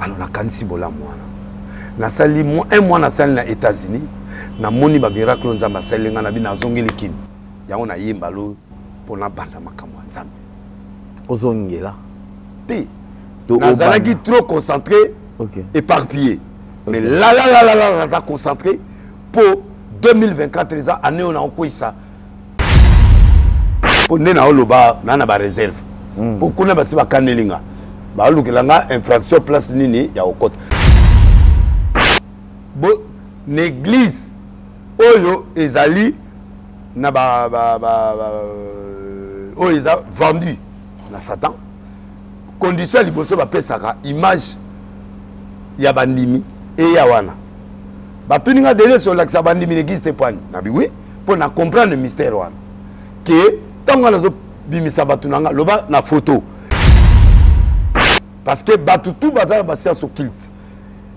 alors na kanisi bola mwana na sali un mois na sali na États-Unis na moni ba miracle nzamba salinga na bina zongeli kini yango na yemba lo pona banda makamwa nzambe ozongela pe nazalaki trop concentré éparpillé mais là naza concentré pour 2024 les années on a encore ça pour nena oloba na ba réserve pour kuna ba si ba kanelinga ba lukelanga infraction place nini ya okota bo l'église oyo ezali na oyo eza vendu na Satan condition liboso ba pesaka image ya bandimi et ya wana batuninga délai sur l'accès bandimi l'église tépoigne na bi oui pour na comprendre le mystère wana que tango nazo bimisa batunanga loba na photo parce que batu tout bazala ba science au culte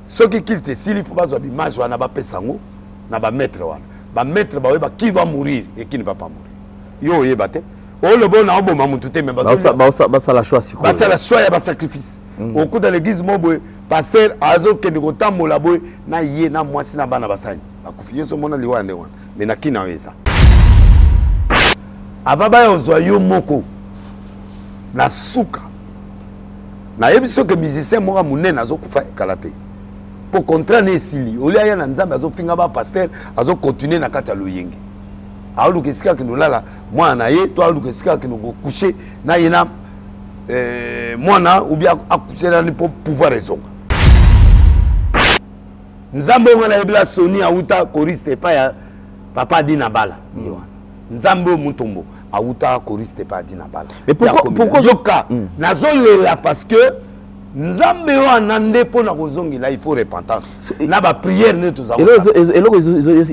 ce qui culte s'il faut bazo image wana ba pesango na ba maître wana ba maître ba weba qui va mourir et qui ne va pas mourir yo yebate o le bon na oboma mutu te mais ba ça la choix siko ba ça la choix ya ba sacrifice au coup de l'église moboy pasteur azo kende ko tambola boy na ye na mwasi na bana basani bakufiye so mona liwa nde wana mais na kina weza avaba yo zoyo moko na suka na yebiso que musicien moka munene azo kufa kalate pour contraindre esili olia ya na nzambe azo finga ba pasteur azo continuer na kata loyenge alu kesika kinolala mwana na ye to alu kesika kinoko coucher na yena mwana ou bien accoucher na pour pouvoir raison nzambe mwana yebla soni auta choriste pa ya papa dina bala diwa nzambe mutombo auta choriste pa dina bala mais pourquoi zoka nazolela parce que nzambe wana nde pona kozongela il faut repentance na ba prière ne tous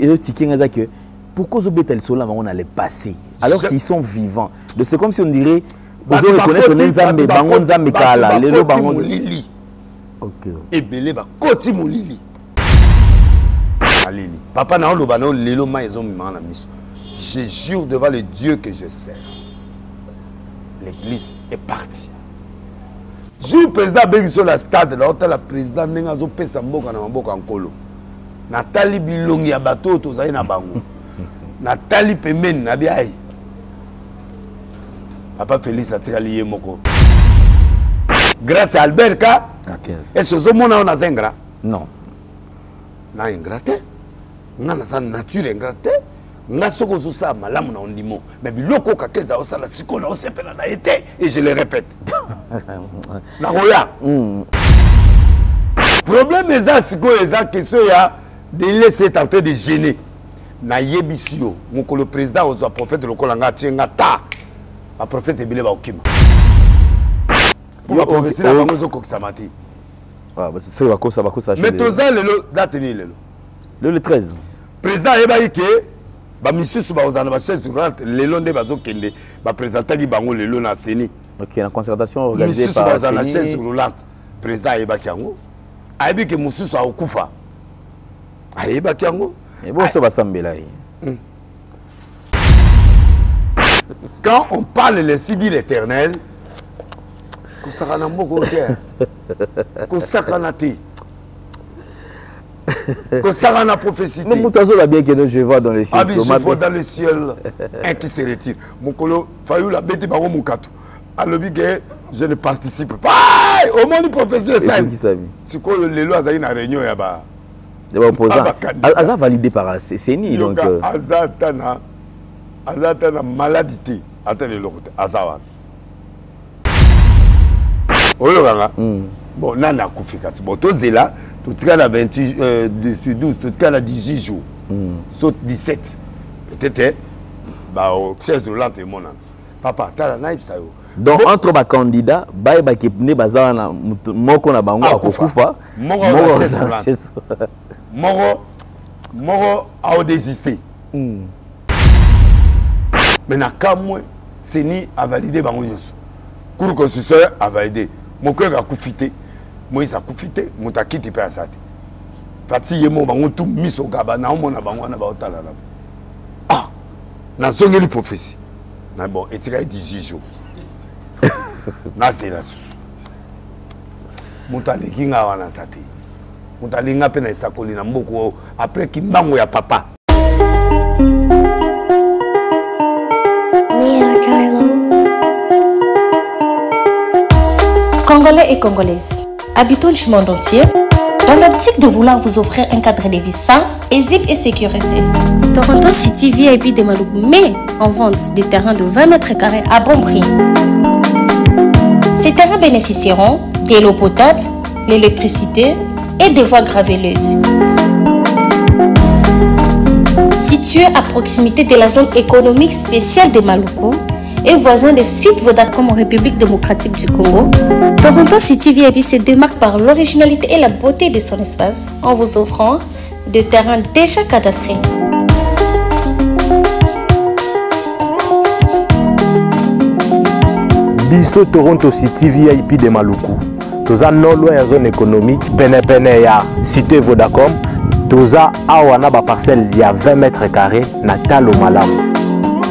et tikinga za que pourquoi zo betel sola on a le passé alors qu'ils sont vivants c'est comme si on dirait vous reconnaître nzambe bango nzambe kala lelo bango lili OK ebele ba koti molili alili papa na oloba na lelo ma ezo mima na miso je jure devant le Dieu que je sers l'église est partie jour président bengi sur la stade là hôtel la président nenga zo pesa mboka na mboka nkolo Nathalie bilongi ya bato tozali na bango Nathalie pemeni na biai papa Félix atikali ye moko grâce à Albert Ka est-ce que mona on a zengra non na ingrate na sa nature ingrate nga soko zo sa malamu na ondimo mais biloko ka keza osala siko na osepela na été et je le répète na roya problème eza siko eza question ya de laisser tenter de gêner na yebisio moko le président ozo prophète lokolanga tienga ta a prophète ebile ba okima pour la prophétie la bango zo kokisa mati ah bah c'est ba kosa mais toza lelo date ni lelo le 13 président yeba ke ba misusu ba ozana ba chaise roulante lelo nde bazo kende ba présentaki bango lelo na seni OK la concertation organisée par misusu ba ozana chaise roulante président yeba kiango ayebi ke mususu akufa ayeba kiango et bon ça va sambela quand on parle le sidi l'éternel kosakana mboko te kosakana te kosakana prophétie mais mutazo la bien que je vois dans les cieux je vois dans le ciel un qui se retire mokolo fayu la beti bango mukato alobi que je ne participe pas au monde prophétie ça sikoyo lelo azali na réunion ya ba opposant aza validé par CENI donc azatana maladie attends le lokote azawa oyo kanga bon nana kufika bon tozela totika na 28 sur 12 totika na 18 jours saut 17 peut-être ba chaise roulante mona papa tala na ipsa yo donc entre ba candidat ba ke ne bazala na moko na bango akokufa moko a désisté mais na kamwe CENI a validé bango nyonso cour constitutionnel a validé moko a kufité Moïse a kufité mutakiti pe asate fati yemo bango tout miso gaba na omona bango na ba otala la ah na zongeli prophétie na bon etika 18 jours na zela moto aleki nga wana za te moto alinga mpe na esakoli na mboko après kimbango ya papa. Congolais et Congolaises, habitants du monde entier, dans l'optique de vouloir vous offrir un cadre de vie sain, paisible et sécurisé, Toronto City VIP de Maluku met en vente des terrains de 20 mètres carrés à bon prix. Ces terrains bénéficieront de l'eau potable, l'électricité et des voies gravelleuses. Situé à proximité de la zone économique spéciale de Maluku et voisin des sites Vodacom en République démocratique du Congo, Toronto City VIP se démarque par l'originalité et la beauté de son espace en vous offrant des terrains déjà cadastrés. Biso Toronto City VIP de Maluku. Toza non loin ya zone économique, pene ya cité Vodacom. Toza awana ba parcelle ya 20 mètres carrés na talo malamu.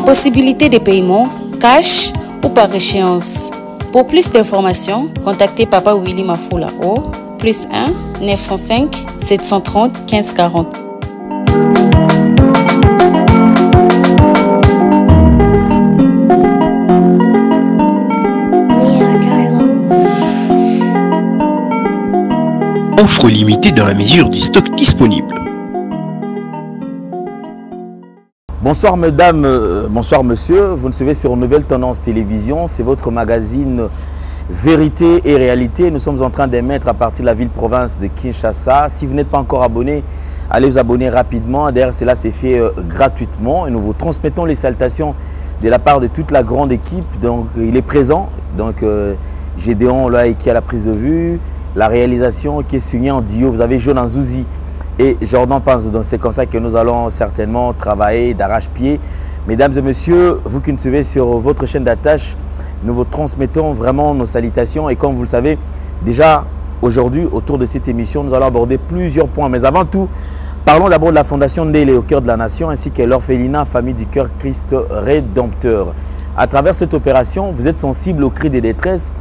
Possibilité de paiement, cash ou par échéance. Pour plus d'informations, contactez Papa Willy Mafoula au +1 905 730 1540. Offre limitée dans la mesure du stock disponible. Bonsoir mesdames, bonsoir monsieur. Vous nous suivez sur Nouvelle Tendance Télévision. C'est votre magazine Vérité et Réalité. Nous sommes en train d'émettre à partir de la ville-province de Kinshasa. Si vous n'êtes pas encore abonné, allez vous abonner rapidement. D'ailleurs, cela s'est fait gratuitement. Et nous vous transmettons les salutations de la part de toute la grande équipe. Donc, il est présent. Donc, Gédéon là, qui a la prise de vue. La réalisation qui est signée en duo. Vous avez Jonan Zouzi et Jordan Panzo. Donc c'est comme ça que nous allons certainement travailler d'arrache-pied. Mesdames et messieurs, vous qui nous suivez sur votre chaîne d'attache, nous vous transmettons vraiment nos salutations. Et comme vous le savez, déjà aujourd'hui, autour de cette émission, nous allons aborder plusieurs points. Mais avant tout, parlons d'abord de la Fondation Ndélé au cœur de la nation ainsi que l'orphelinat Famille du Cœur Christ Rédempteur. À travers cette opération, vous êtes sensible aux cris de détresse.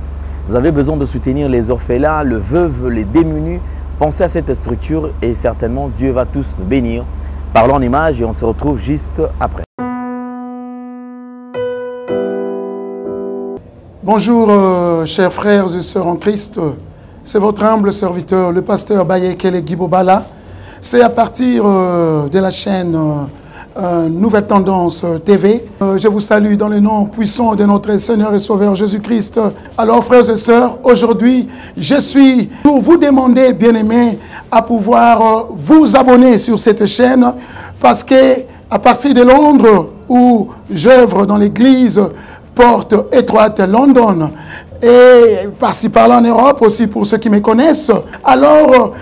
Vous avez besoin de soutenir les orphelins, les veuves, les démunis. Pensez à cette structure et certainement Dieu va tous nous bénir. Parlons en images et on se retrouve juste après. Bonjour chers frères et sœurs en Christ. C'est votre humble serviteur, le pasteur Bayekele Guibobala. C'est à partir de la chaîne Nouvelle Tendance TV. Je vous salue dans le nom puissant de notre Seigneur et Sauveur Jésus-Christ. Alors frères et sœurs, aujourd'hui, je suis pour vous demander, bien-aimés, à pouvoir vous abonner sur cette chaîne parce que à partir de Londres, où j'œuvre dans l'église Porte Étroite London, et par-ci par-là en Europe aussi pour ceux qui me connaissent. Alors,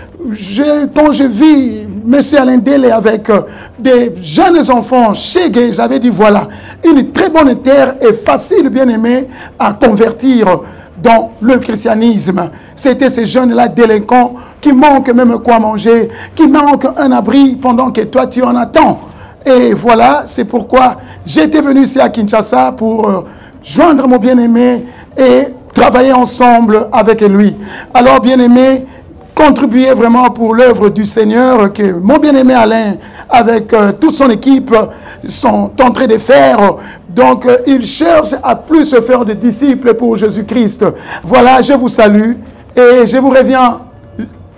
quand je vis M. Alain Délé avec des jeunes enfants chez Gay, j'avais dit voilà, une très bonne terre et facile, bien aimé, à convertir dans le christianisme. C'était ces jeunes-là délinquants qui manquent même quoi manger, qui manquent un abri pendant que toi tu en attends. Et voilà, c'est pourquoi j'étais venu ici à Kinshasa pour joindre mon bien-aimé et travailler ensemble avec lui. Alors, bien-aimé, contribuer vraiment pour l'œuvre du Seigneur que mon bien-aimé Alain, avec toute son équipe, sont en train de faire. Donc, il cherche à plus se faire de disciples pour Jésus-Christ. Voilà, je vous salue et je vous reviens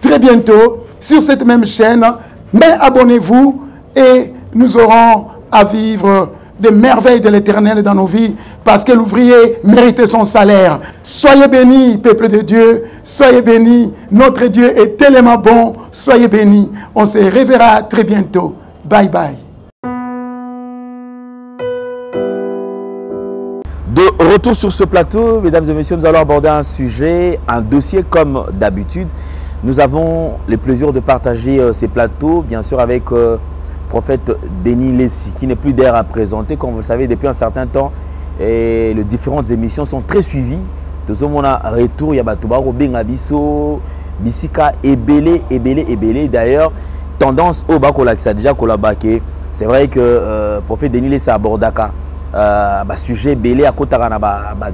très bientôt sur cette même chaîne. Mais abonnez-vous et nous aurons à vivre des merveilles de l'Éternel dans nos vies, parce que l'ouvrier mérite son salaire. Soyez bénis, peuple de Dieu, soyez bénis. Notre Dieu est tellement bon, soyez bénis. On se reverra très bientôt. Bye bye. De retour sur ce plateau, mesdames et messieurs, nous allons aborder un sujet, un dossier comme d'habitude. Nous avons le plaisir de partager ces plateaux, bien sûr avec prophète Denis Lessi, qui n'est plus d'air à présenter. Comme vous le savez, depuis un certain temps, et les différentes émissions sont très suivies. Nous avons un retour, il y a Batouba, Bengabiso, Bissika, Ebele. D'ailleurs, tendance au Bakola, qui s'est déjà collaboré. C'est vrai que prophète Denis Lessi aborde sujet Belé à Kotarana,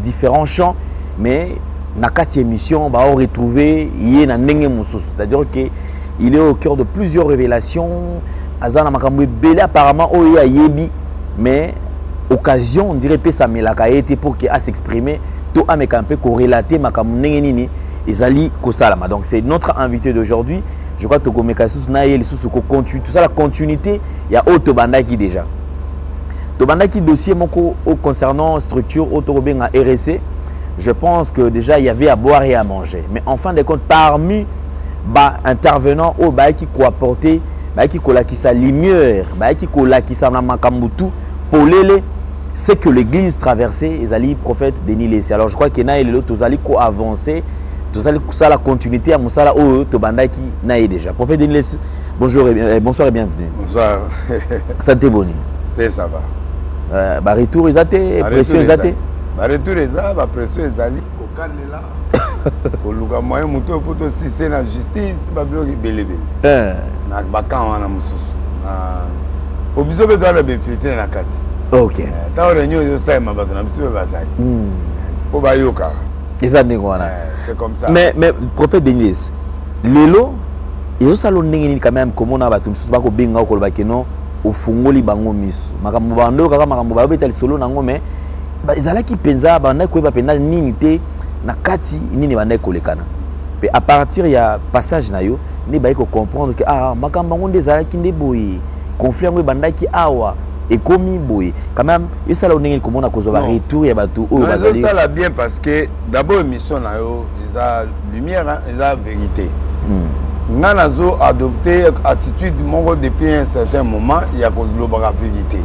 différents champs, mais na 4e émission, on va retrouver Yé na Nenge Moussous. C'est-à-dire qu'il est au cœur de plusieurs révélations. Azana Makambo Belé apparemment, oh ya Yebi, mais occasion, on dirait que ça m'a été pour qu'il s'exprimer, tout à me corrélater Makambo Nenge Nini, Ezali Kosalama. Donc c'est notre invité d'aujourd'hui. Je crois que Tokomekasus Naye, tout ça, la continuité, il y a Otobandaki déjà. Tobandaki dossier concernant structure Otobeng à RSC. Je pense que déjà il y avait à boire et à manger. Mais en fin de compte, parmi les intervenants qui ont apporté, qui ont la lumière, qui ont la makambutu, pour l'élé, c'est que l'église traversée, les alliés prophètes Denis Lessé. Alors je crois que Naï et l'autre, tous alliés qui ont avancé, tous alliés qui ont la continuité à Moussala ou Tobandaki Naï déjà. Prophète Denis Lessé, bonjour et bonsoir et bienvenue. Bonsoir. Santé boni. Ça va. Retour, ils étaient, pression, ils étaient. Retour eza ba pression ezali kokanela koluka moyen muto photo si c'est la justice ba bloquer belebele na bakan wana mususu na obizo be doit le filtrer na kati. OK. Ta réunion yo ça ma bato na biso bazali po ba yoka ezane wana c'est comme ça. Mais prophète Denis lelo yo salo ndenge quand même comme on a bato mususu bako benga ko ba keno ofungoli bango miso makambo bando kaka makambo ba betali solo nango mais ezala ki penza banda ko ba penza nini te na kati nini banda kolekana pe à partir ya passage na yo ni ba ko comprendre que makambo ngo ndezala ki ndeboyi conflit ngo banda ki awa et komi boyi quand même yo sala ndenge ko mona ko zo ba retour ya bato o bazali ça la bien parce que d'abord émission na yo eza lumière eza vérité. Nga nazo adopté attitude mongo depuis un certain moment il y a cause la vérité.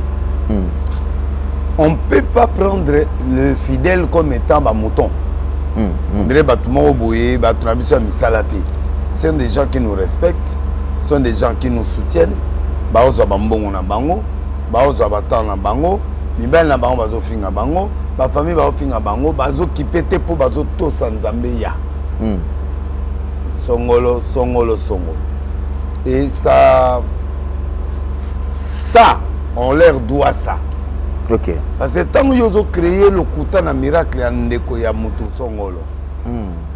On ne peut pas prendre le fidèle comme étant un mouton. On dirait que ce sont des gens qui nous respectent, ce sont des gens qui nous soutiennent. Ils ont bango na bango, ils ont batan na bango, mibel na bango bazo finga bango, ba famille bazo finga bango, bazo kipete po bazo to sanzambe ya. Songolo. Et ça, on leur doit ça. OK. Parce que tant que vous avez créé le kuta na miracle ya ndeko ya mutu songolo.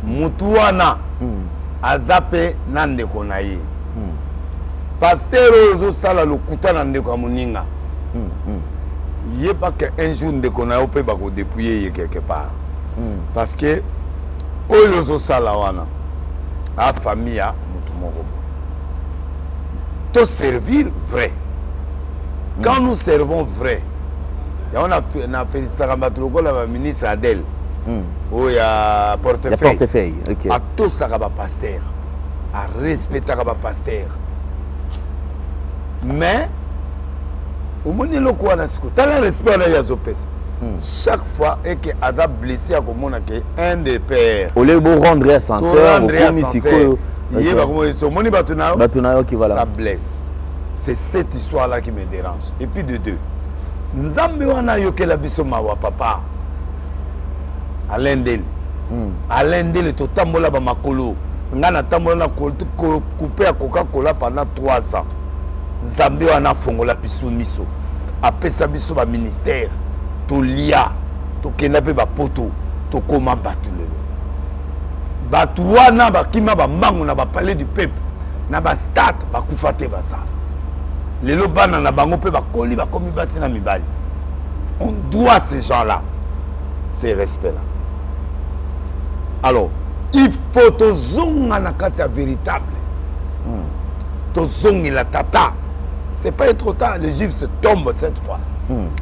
Mutu wana azape na ndeko na ye. Pasteur ozo sala le kuta na ndeko muninga. Yé pas que un jour ndeko na yo pe ba ko dépouiller quelque part. Parce que ozo sala wana a famille a mutu moko. To servir vrai. Quand nous servons vrai, on a félicité le ministre Adel. Il y a portefeuille. OK. À tout ça, pasteur. À respecter le pasteur. Mais, au moment où on a le respect de la chaque fois que Aza blessé à comme un des pères. Au lieu de rendre ascenseur, ça blesse. C'est cette histoire-là qui me dérange. Et puis de deux. Nzambe wana yoke la biso mawa papa Alain Del to tambola ba makolo ngana tambola na couper à Coca-Cola pendant 3 ans. Nzambe wana fongola biso miso apesa biso ba ministère to lia to kenda pe ba poto to koma batu lelo batu wana ba kima ba mangu na ba palais du peuple na ba stade ba kufate baza. Les lobana na bango pe ba koli ba komi basi na mibali. On doit ces gens-là ces respects-là. Alors, il faut to zonga na kati ya véritable. To zongi la tata. C'est pas trop tard, les juifs se tombent cette fois.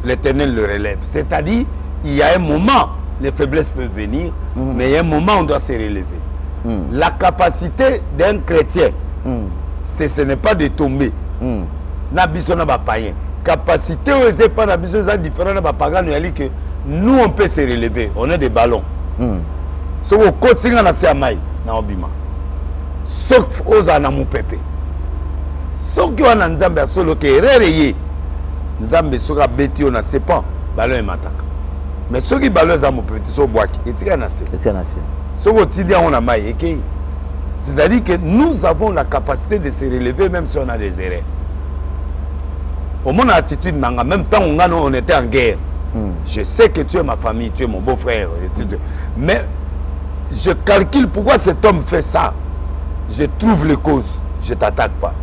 L'Éternel le relève. C'est-à-dire, il y a un moment, les faiblesses peuvent venir, mais il y a un moment où on doit se relever. La capacité d'un chrétien, ce n'est pas de tomber. Nabiso na ba païen capacité osé pas nabiso ça différent na ba pagano yali que nous on peut se relever, on est des ballons. So au coaching na se mai na obima sauf oza na mupepe so ki wana nzambe solo ke rereye nzambe soka beti on na sait pas ballon et mataka mais ceux qui ballon za mupepe so boaki etika na se so ko tidia on a mai eke. C'est-à-dire que nous avons la capacité de se relever même si on a des erreurs. Au mon attitude, même temps où on était en guerre, je sais que tu es ma famille, tu es mon beau-frère. Mais je calcule pourquoi cet homme fait ça. Je trouve les causes. Je ne t'attaque pas.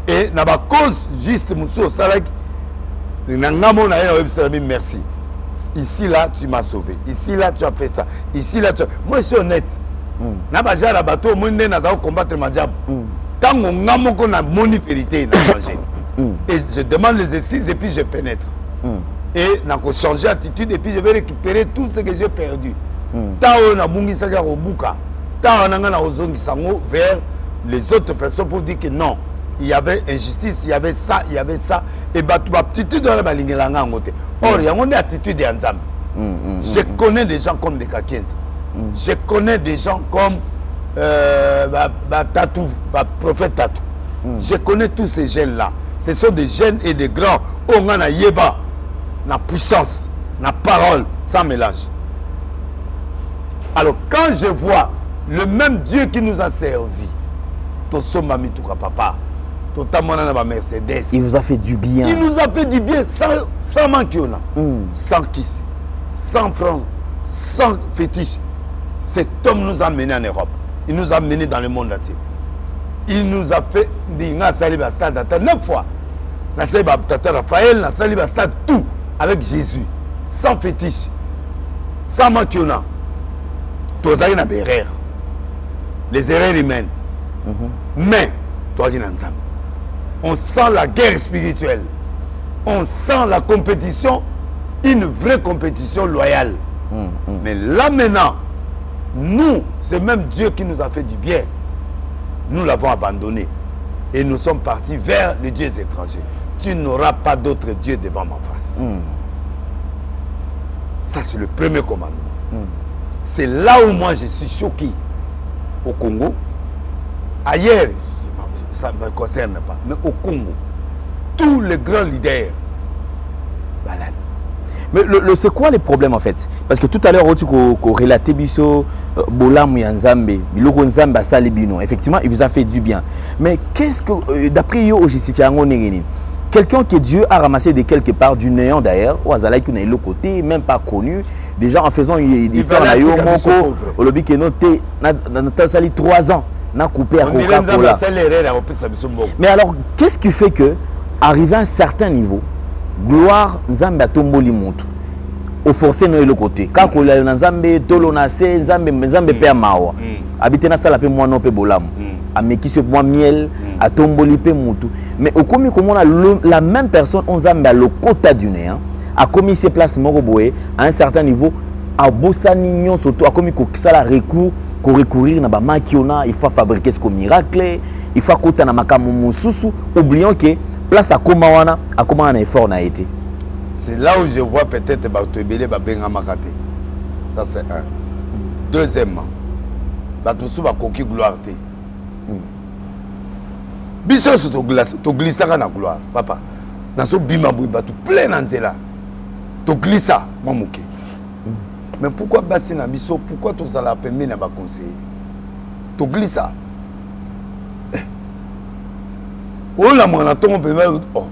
Et na ba cause juste monsieur Salak merci. Ici là tu m'as sauvé. Ici là tu as fait ça. Ici là tu as... Moi je suis honnête. Na ba jara bateau moi ne na za combattre ma diable. Tant on ngamo ko na moni vérité na changer. Et je demande les excuses et puis je pénètre. Et na ko changer attitude et puis je vais récupérer tout ce que j'ai perdu. Tant on a bungi saka robuka. Tant on a na ozongi sango vers les autres personnes pour dire que non. Il y avait injustice, il y avait ça, il y avait ça. Et bah, tu vas petite dans la balingelanga en côté. Or, il y a une attitude d'Anzam. Je connais des gens comme des Kakens. Je connais des gens comme Tatou, prophète Tatou. Je connais tous ces jeunes-là. Ce sont des jeunes et des grands. On a yeba, la puissance, la parole, sans mélange. Alors, quand je vois le même Dieu qui nous a servi, ton somami, tout papa, Mercedes. Il vous a fait du bien. Il nous a fait du bien sans manquer. Sans kiss, sans francs, sans fétiche. Cet homme nous a menés en Europe. Il nous a menés dans le monde entier. Il nous a fait des stade 9 fois. Raphaël, tout avec Jésus. Sans fétiche. Sans manquer. Tous les erreurs. Les erreurs humaines. Mais, toi, tu on sent la guerre spirituelle. On sent la compétition, une vraie compétition loyale. Mais là maintenant, nous, c'est même Dieu qui nous a fait du bien. Nous l'avons abandonné. Et nous sommes partis vers les dieux étrangers. Tu n'auras pas d'autre Dieu devant ma face. Ça, c'est le premier commandement. C'est là où moi je suis choqué. Au Congo. Ailleurs, ça ne me concerne pas. Mais au Congo, tous les grands leaders balades. Mais c'est quoi les problèmes en fait? Parce que tout à l'heure, tu as relaté Bisso, Bolam Yanzambe, Biloko Nzamba Salibino. Effectivement, il vous a fait du bien. Mais qu'est-ce que, d'après Yo Ojisifiango Negeni, quelqu'un que Dieu a ramassé de quelque part, du néant d'ailleurs, ou Azalaï qui est l'autre côté, même pas connu, déjà en faisant une histoire à Yo Moko, au lobby qui est noté, dans 3 ans. Coupé à Coca-Cola. Mais alors, qu'est-ce qui fait que, arrivé à un certain niveau, gloire Nzambe Tomboli monte, au forcé de l'autre côté. Quand Nzambe Tolo Nase, Nzambe Père Mawa, habité dans la paix moi non pe bolam, a meki sur moi miel, a Tomboli pe monte. Mais au commis comme on a la même personne, on Nzambe à le quota du nez, a commis ses places Moroboé à un certain niveau, a Bossanignon surtout, a commis ça la recours. Pour recourir à Makiona, il faut fabriquer ce miracle, il faut côté na makamu mususu, oublions que place à Komawana, à comment un effort n'a été. C'est là où je vois peut-être Batobele Babenga Makate. Ça c'est un. Deuxièmement, Batoussou va coquille gloire. Bisso sur to glissa na gloire, papa. Dans ce bimabou, batou plein d'antela. To glissa, mamouké. Mais pourquoi bassin na biso, pourquoi tu as la permis na ba conseiller? Tu glisses ça. Oh la mona ton peut oh.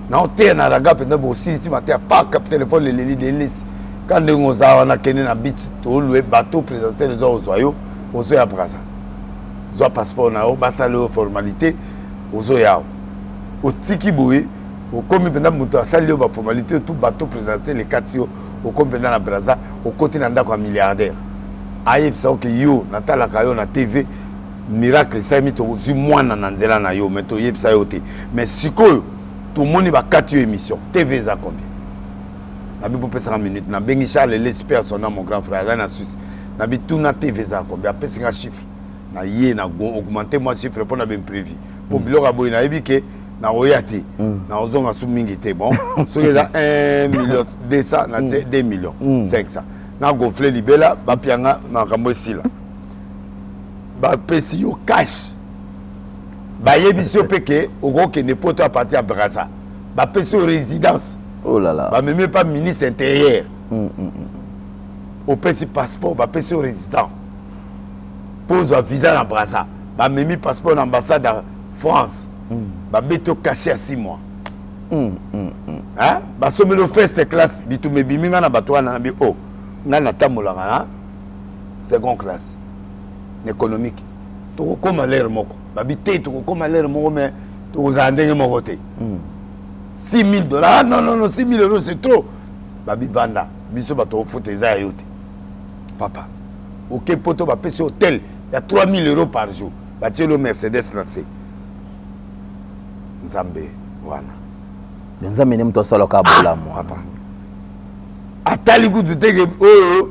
Na terre na raga peut aussi si matin pas cap téléphone les lits quand on za na kene na bit to louer bateau présentiel les ozoyo ozo ya brasa. Zo passeport na o basa le formalité ozo ya. O tiki boui o comme pendant moto asali ba formalité tout bateau présentiel les 4 au compte dans la Braza, au côté d'un milliardaire. Aïe, ça que yo, Natala Kayo na TV, miracle, ça mis au moins dans Nanzela na yo, mais to yep ça yote. Mais si que tout le monde va 4 émissions, TV ça combien? Na bi pour 50 minutes, na bengi Charles l'espère son mon grand frère, là na Suisse. Na bi tout na TV ça combien? Après 5 chiffres. Na yé na augmenter moi chiffre pour na bien prévu. Pour biloko boy na yebi ke na royati na ozonga sumingi te bon so que 1 million 200 na 2 millions 500 na gonfler libela ba pianga na kambo sila ba pesi yo cash ba yebi so peke oko ke ne poto à partir à Brasa ba pesi résidence oh là là ba même pas ministre intérieur au pesi passeport ba pesi résident pose un visa na Brasa ba même passeport ambassade à France Babeto caché à 6 mois. Hein? Basomelo first class, bitumé biminga na batouana na bi oh. Nana tamolanga seconde classe économique. To comme l'air moko. Babité to comme l'air moko mais to zandenge moko te. 6 000 $. Non, 6 000 € c'est trop. Babi vanda. Biso bato fote za yote. Papa. Ok poto ba pese hôtel. Il y a 3 000 € par jour. Batie le Mercedes lancé. Nzambe wana. Nzambe ne mto sala ka bola mo. Papa. Atali kutu teke oyo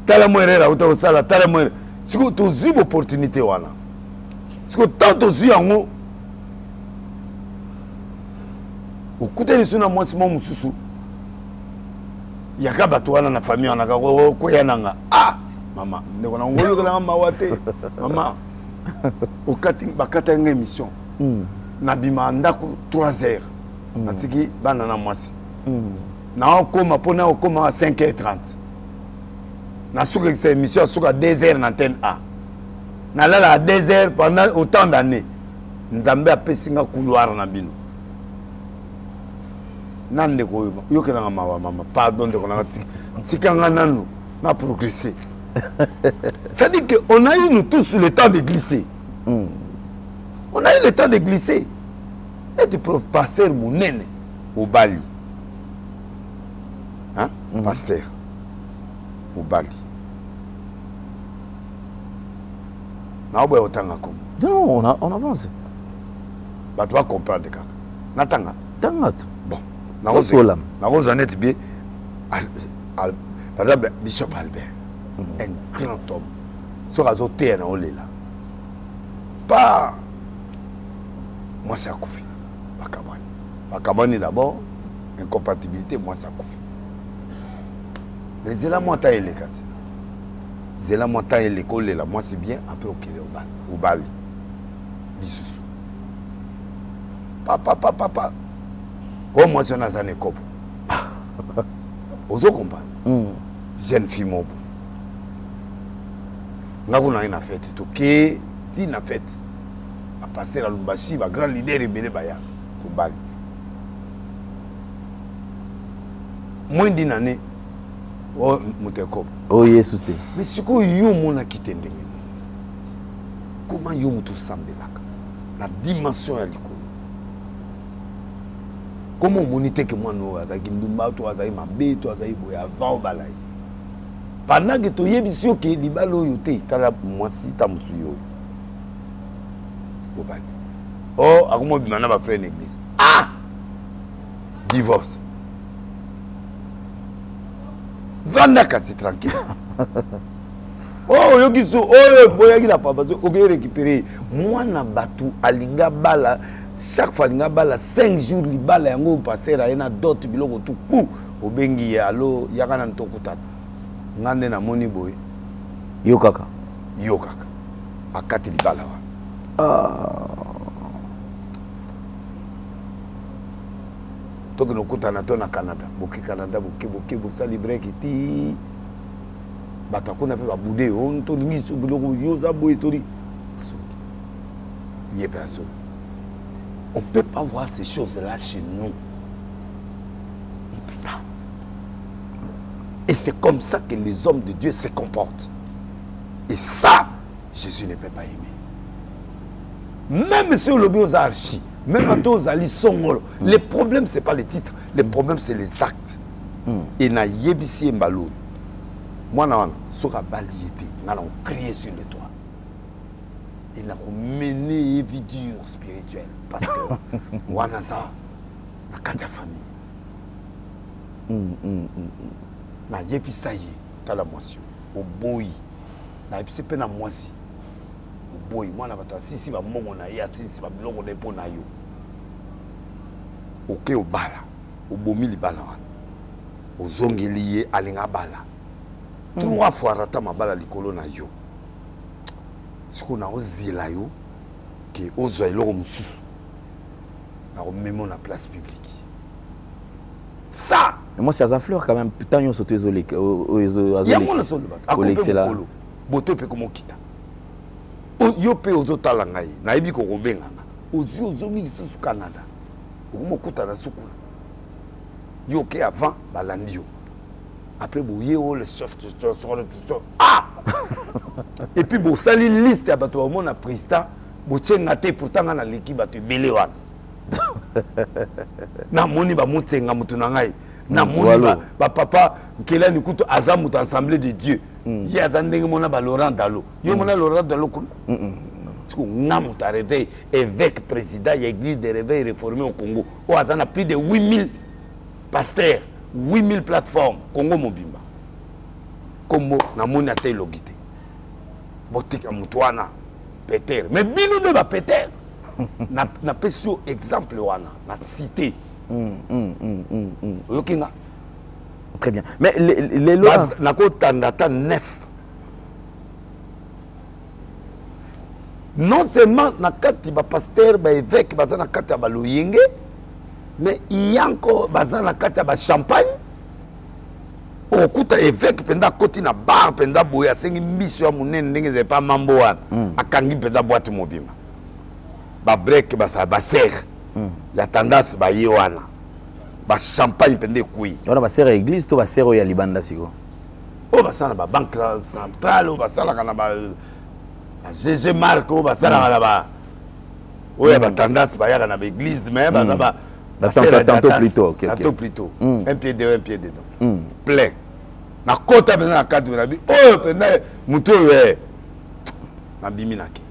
tala mwerera uta sala tala mwerera. Siko to zib opportunité wana. Siko tanto zu yango. Okute ni suna mwasi mo mususu. Yaka bato wana na famille wana ko yananga. Ah mama ndeko na ngoyo kala mawate. Mama okati bakata nga émission. Na bima ndako 3 heures. Natiki bana na mwasi. Na okoma pona okoma à 5h30. Na souka cette émission souka 2 heures na antenne A. Na lala à 2 heures pendant autant d'années. Nzambe a pesinga couloir na bino. Nande ko yokela mawa mama pardon de kona tikanga nanu na progresser. Ça dit que on a eu nous tous le temps de glisser. On a eu le temps de glisser. Et tu prof pasteur Mounene au Bali. Hein? Pasteur au Bali. Na obo otanga comme. Non, on avance. Bah tu vas comprendre kaka. Natanga. Tanga. Bon. Na rose honnête bien. Par exemple Bishop Albert. Un grand homme. Sur la zone na olela. Pas moi c'est à Koufi. Bakabani d'abord, incompatibilité, moi ça Koufi. Mais c'est la montagne et les quatre. C'est la montagne et l'école là, moi c'est bien, après au Bali. Lisusu. Papa. Oh moi c'est un azane kobo. Ozo comprendre. Jeune fille mon bon. Ngako na ina fête, toké, ti na fête. A passer à Lumbashi, va grand leader rebelle baya au Bali. Moins d'une année, oh Moutekob. Oh Yesus. Mais ce que yo mona quitté ndenge. Comment yo mutu sambelaka? La dimension ya likolo. Comment moniter que moi no azaki ndumba to azaki mabe to azaki boya avant balai. Pendant que to yebisi yo ke libalo yo te tala mwasi ta musu yo. Au Bali. Oh, akomo bimana ba frère l'église. Ah! Divorce. Vanda kasi tranquille. Oh, yokiso, oh, boyaki la papa, ok récupérer. Moi na batu alinga bala, chaque fois alinga bala 5 jours li bala yango passer ayena d'autres biloko tout pou obengi allo yakana ntokuta. Ngande na moni boy. Yo kaka. Akati li bala wa. Donc nous coutons na Canada, Canada, ça libre qui ti, batakona pe babude on to lingi su biloko yoza boy tori. On peut pas voir ces choses-là chez nous. On peut pas. Et c'est comme ça que les hommes de Dieu se comportent. Et ça, Jésus ne peut pas aimer. Même si on lobby aux archis, même à tous ali songolo, le problème c'est pas les titres, le problème c'est les actes. Et na yebisi mbalo. Moi na wana soka baliété, na on crier sur le toit. Et na mené une vie dure spirituelle parce que wana ça na kata famille. Na yebisa yi tala motion au boy. Na yebisa pe na moisi. Boy, moi na bata si ba mongo na ya si ba biloko de pona yo. OK au bala, au bomi li bala wana. Au zongeli alinga bala. 3 fois rata mabala likolo na yo. Siko na ozila yo ke ozwa eloko mususu. Na rememo na place publique. Ça, mais moi c'est à fleur quand même putain yo sauter zolé il y a mon solo bat. Akopé mokolo. Boto pe komo kita. Yo pe ozotala ngai na yebi ko robenganga ozi ozongi lisusu Canada okomokuta na sukula yo ke avant balandi yo après vous voyez le chef ah et puis vous sali liste à bateau mon a président vous tiens pourtant na l'équipe bateau belé wana na moni ba mutenga mutu na ngai na moni ba papa kela ni kutu azamu assemblée de Dieu y azandenge mona ba Laurent Dalo yo mona Laurent Dalo ko parce que ngamu ta réveil évêque président y église de réveil réformé au Congo o azana plus de 8000 pasteurs 8000 plateformes Congo mobimba comme na moni ate logité botika mutwana Peter mais bino de ba Peter na pesio exemple wana na cité oyokinga très bien mais les lois na ko tandata 9 non seulement na kati ba pasteur ba évêque baza na kati ba loyenge mais yanko baza na kati ba champagne okuta évêque penda koti na bar penda boya sengi mbiso ya munene ndenge ze pa mambo wana akangi penda boîte mobima ba break ba sa ba serre ya tendance ba yewana ba champagne pende kui ona ba serre église to ba serre ya libanda siko o ba sana ba banque centrale o ba sala kana ba GG Marco o ba sala kana ba o ya ba tendance ba ya kana ba église mais ba ba tantôt plutôt tantôt plutôt un pied dehors un pied dedans plein na kota pena na cadre na bi o pena muto we na biminaki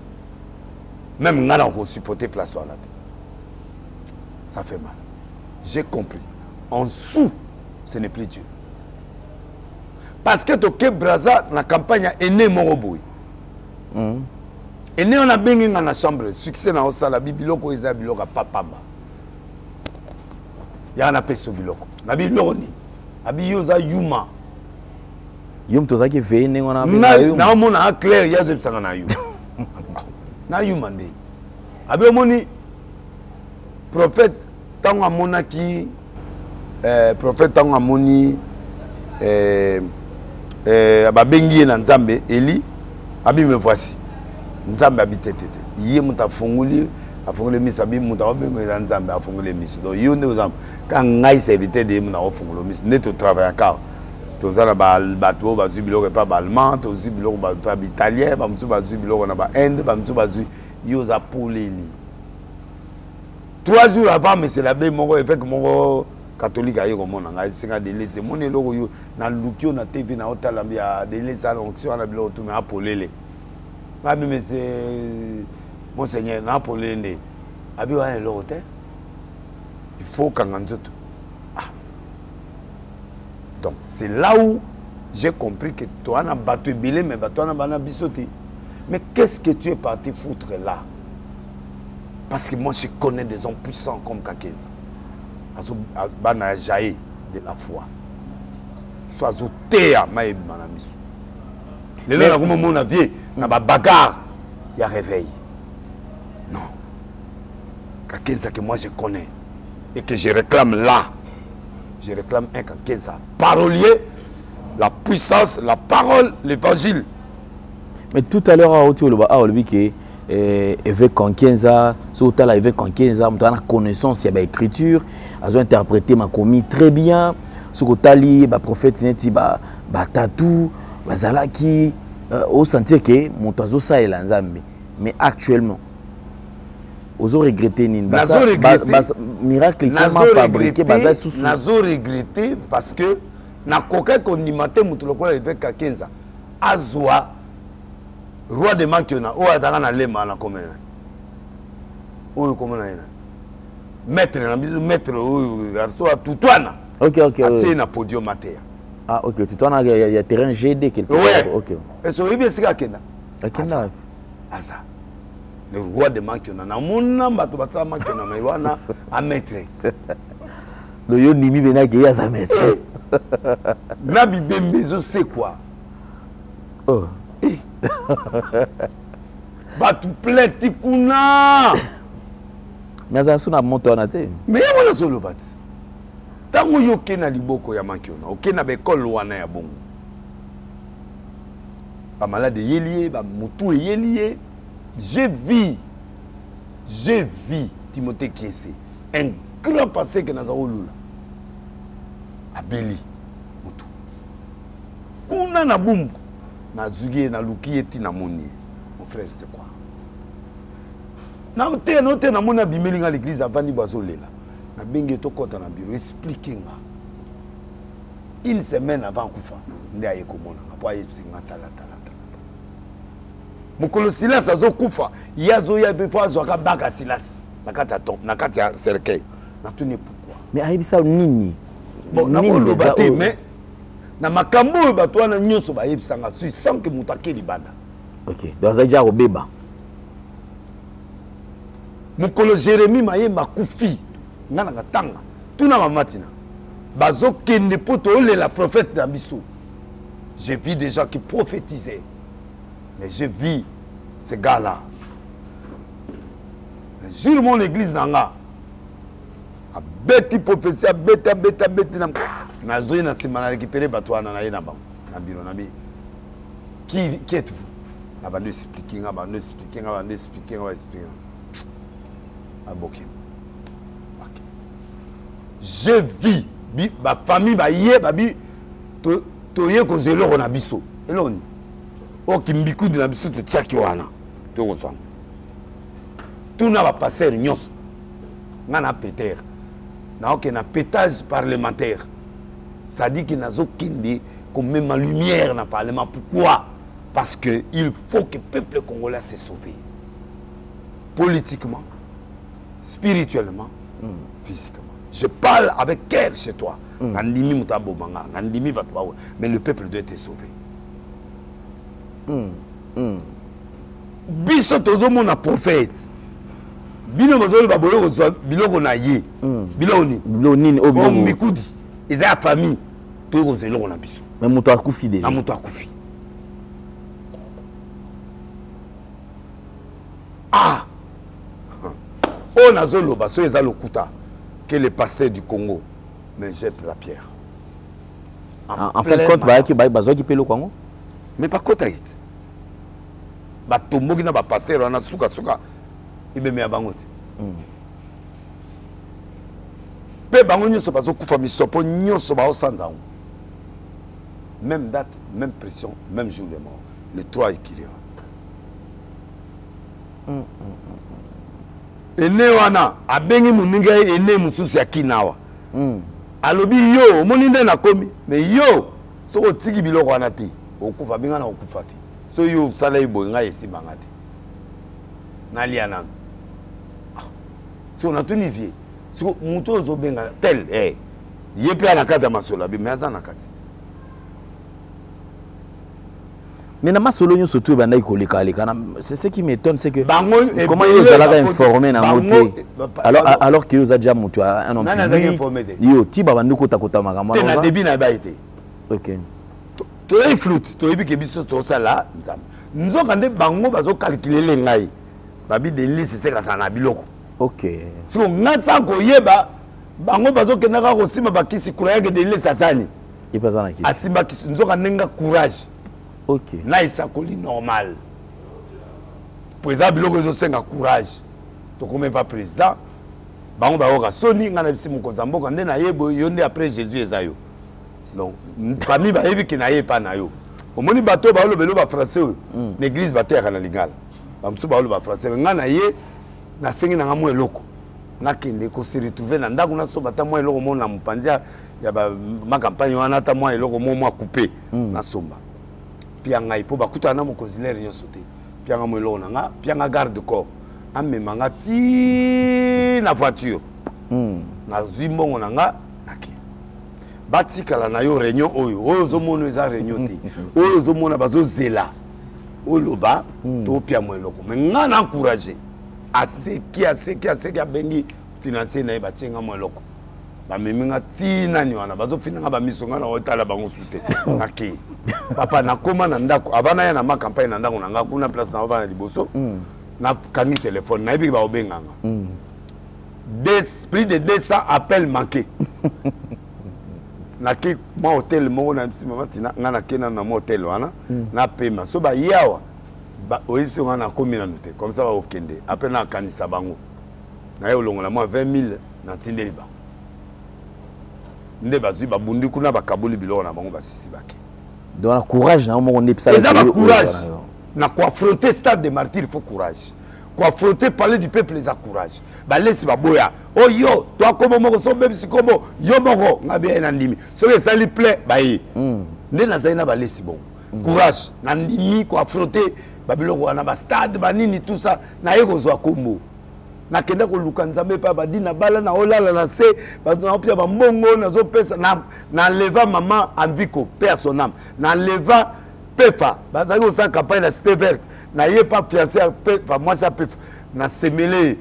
même ngana on supporter place à la tête. Ça fait mal. J'ai compris. En dessous, ce n'est plus Dieu. Parce que Toké Braza, la campagne est né Moroboui. Et né on a bien dans la chambre. Succès dans la Bibiloko, ils ont biloko papamba. Il y a un appel sur biloko. Na biloko ni. Abi yoza yuma. Yum toza ki veille né on a bien. Na on a clair, il y a des gens na yuma. Na yuma ndé. Abi omoni prophète tant monaki prophète tant moni ababengi na Nzambe Eli abi me voici Nzambe habite tete yé muta fongoli afongole misa bi muta obengo na Nzambe afongole misa donc yo ne ozam quand ngai serviteur de muna ofongolo misa ne to travailler ka to zala ba bato ba zubilo pas ba allemand to zubilo ba italien ba mutu ba zubilo na ba Inde ba mutu ba zu yo za poleli 3 jours avant monsieur l'abbé mon évêque mon catholique ayo comme on a singa délaissé mon eloko yo na lukio na TV na hôtel ambia délaissé à l'onction na bilo tout mais apolele ba mi monsieur monseigneur na apolele abi wa le hôtel il faut kanganzoto donc c'est là où j'ai compris que toi na bateau belé mais bateau na bana bisoté mais qu'est-ce que tu es parti foutre là? Parce que moi, je connais des hommes puissants comme Kakenza. Bana jaé de la foi. Soit zotéa maïb manamisu. Les gens comme mon avis, na ba bagarre, il y a réveil. Non. Kakenza que moi je connais et que je réclame là. Je réclame un Kakenza parolier, la puissance, la parole, l'évangile. Mais tout à l'heure, évêque Kankenza, surtout là évêque Kankenza, on a connaissance de l'écriture, ils ont interprété ma commis très bien. Sur le prophète Neti, Tatou, Zalaki, au sentir que mon oiseau ça est l'ensemble. Mais actuellement, ils ont regretté miracle comment fabriquer bazar sous. Ils ont regretté parce que na coquin qu'on y matait mon évêque Kankenza, Azwa. Roi de Mankiona, où est-ce qu'on a les mains comme ça? Où est-ce qu'on a maître, maître, où est-ce tout toi na? Ok. C'est un podium mater. Ah ok, tout toi na il y a terrain GD quelque part. Ok. Est-ce que bien c'est Akena? Akena. Asa. Le roi de Mankiona, na mon nom bato basa Mankiona mais wana a maître. Le yo nimi bena ki ya sa maître. Na bibembezo c'est quoi? Oh. Batu pleti kuna. Mais ça suna monto na te. Mais on a solo bat. Tango yoke na liboko ya Mankiona, oke na bekol wana ya bongo. Ba malade yelié, ba mutu yelié. J'ai vu Timothée Kiese, un grand passé que naza olula. Abeli mutu. kuna na boum na zugi na luki eti na moni mon frère c'est quoi na te na mona bimeli nga l'église avandi bazolela na bengi to kota na bureau expliquer nga une semaine avant kufa nde aye komona nga po aye singa tala mukolo Silas azo kufa yazo ya befo azo ka baka Silas na kati ya cercueil na tuni pourquoi mais ayebisa nini bon na ko lobate mais na makambo bato wana nyoso ba yebisanga su sans que mutake libanda OK donc ça déjà obeba mukolo Jérémie mayemba kufi ngana katanga tuna mamatina bazo kende poto le la prophète d'Abisso j'ai vu des gens qui prophétisaient mais je vis ces gars-là jure mon église nanga a beti prophétie a beta na zoé na sima na récupérer bato wana na yena ba na biro na bi qui êtes-vous na ba expliquer nga ba expliquer a boké je vis ba famille ba yé ba bi to yé ko zelo na biso eloni o kimbiku de na biso te tchaki wana to ko sang tout na ba pasteur nyos ngana Peter na ok na pétage parlementaire ça dit qu'il n'a aucune comme même ma lumière dans le parlement. Pourquoi? Parce que il faut que le peuple congolais se sauve politiquement, spirituellement, physiquement. Je parle avec cœur chez toi. Mais le peuple doit être sauvé. Biso tozo mon prophète. Bino bazolo babolo biloko na ye. Biloni. Biloni o mikudi. Ils ont la famille. Tout le zélo na biso. Mais muto akufi déjà. Na muto akufi. Ah. On a zolo baso eza lokuta que les pasteurs du Congo me jettent la pierre. En fait compte ba ki bazo ki pelo Congo. Mais pas kota it. Ba tomboki na ba pasteur wana suka ibe me abangote. Pe bango nyoso bazo kufa misopo nyoso ba osanza. Même date, même pression, même jour de mort. Les trois équilibrés. Ene wana abengi muninga ene mususu ya kinawa. Alobi yo moninde na komi mais yo so otiki biloko wana te okufa binga na okufa te. So yo sala ibo nga esimanga te. Nalia na. Si on a tout nivié. Si muto ozo benga tel yepe na kaza masola bi mais azana kati. Mais na masolo nyo surtout banda ikoleka c'est ce qui m'étonne c'est que comment ils allaient informer na moté alors que ils a déjà mutu un homme yo ti ba bandu kota makambo na début na ba été OK to e flute to ebi ke biso to sala nzambe nzoka nde bango bazo calculer ngai babi de liste c'est ka sana biloko OK so ngasa ko yeba bango bazo kenaka ko sima bakisi courage de liste asani ipazana kisi asimba kisi nzoka nenga courage. OK. Là, il s'accoli normal. Pour ça, il faut un courage. Donc, on n'est pas président. On va Sony, on a mon Konzambo, on est après Jésus. Donc, famille, qui n'a pas nayo. Au moment où bateau, le français, l'église va terre à la légale. On va français. On a na sengi na ngamwe loko. Na kende ko se retrouver na ndako na so bata moi loko mo na mpanzia ya ba ma campagne wana ta moi loko mo couper na somba. Pianga ipo bakuta na mokonzilere nyoso te pianga mwelo nanga pianga garde corps amemanga ti na voiture na zimbongo nanga naki batikala na yo réunion oyo zo mono eza réunion te oyo zo mona bazo zela oloba to pia mwelo ko menga na encourager aseki abengi financer na batenga mwelo ko ba meminga ti nani wana bazo finanga ba misonga na otala bango sute naki papa nakoma na ndako avana ya na ma campagne na ndako nanga kuna place na ovana liboso na kangi téléphone na yebi ba obenganga plus de 200 appels manqués na ki ma hôtel mo na msi mama tina ngana kena na motel wana na pema so ba yawa ba oyipsi ngana komi na note comme ça ba okende après na kanisa bango na yo longola mo 20000 na tindeli ba nde bazui babundi kuna bakabuli biloko na bango basisi bake Donc le courage na mo on est ça. Et ça courage. Na quoi affronter stade de martyrs, il faut courage. Quoi affronter parler du peuple, les a courage. Bah laisse ba boya. Oh yo, toi comment mo so même si comment yo moko ngabe na ndimi. So que ça lui plaît, bah yi. Né na zaina ba laisse bon. Courage. Na ndimi quoi affronter ba biloko wana ba stade ba nini tout ça na yeko zo kombo. Na kenda ko luka nzambe pa ba dina bala na olala na se ba na opia ba mbongo na zo pesa na leva maman Anviko père son âme. Na leva Pefa, bazali ko sa campagne na cité verte. Na yé pas fiancé à Pefa, moi ça Pefa. Na semele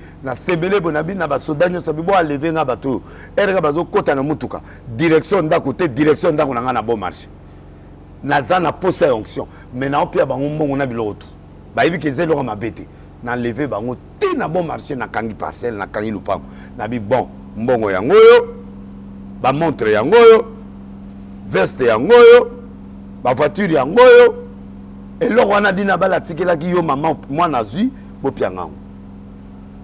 bonabi na ba soda nyoso bi bo a lever nga bato. Erga bazo kota na mutuka. Direction nda côté direction nda ko na bon marché. Na za na posa onction. Mais na opia ba mbongo na biloko. Ba yibi ke zelo ma bete. Na lever bango te na bon marché na kangi parcelle na kangi lupango. Na bi bon mbongo yango yo. Ba montre yango yo. Veste yango yo. Ba voiture yango yo. Et là on a dit na bala tikela ki yo maman moi na zui bo pianga.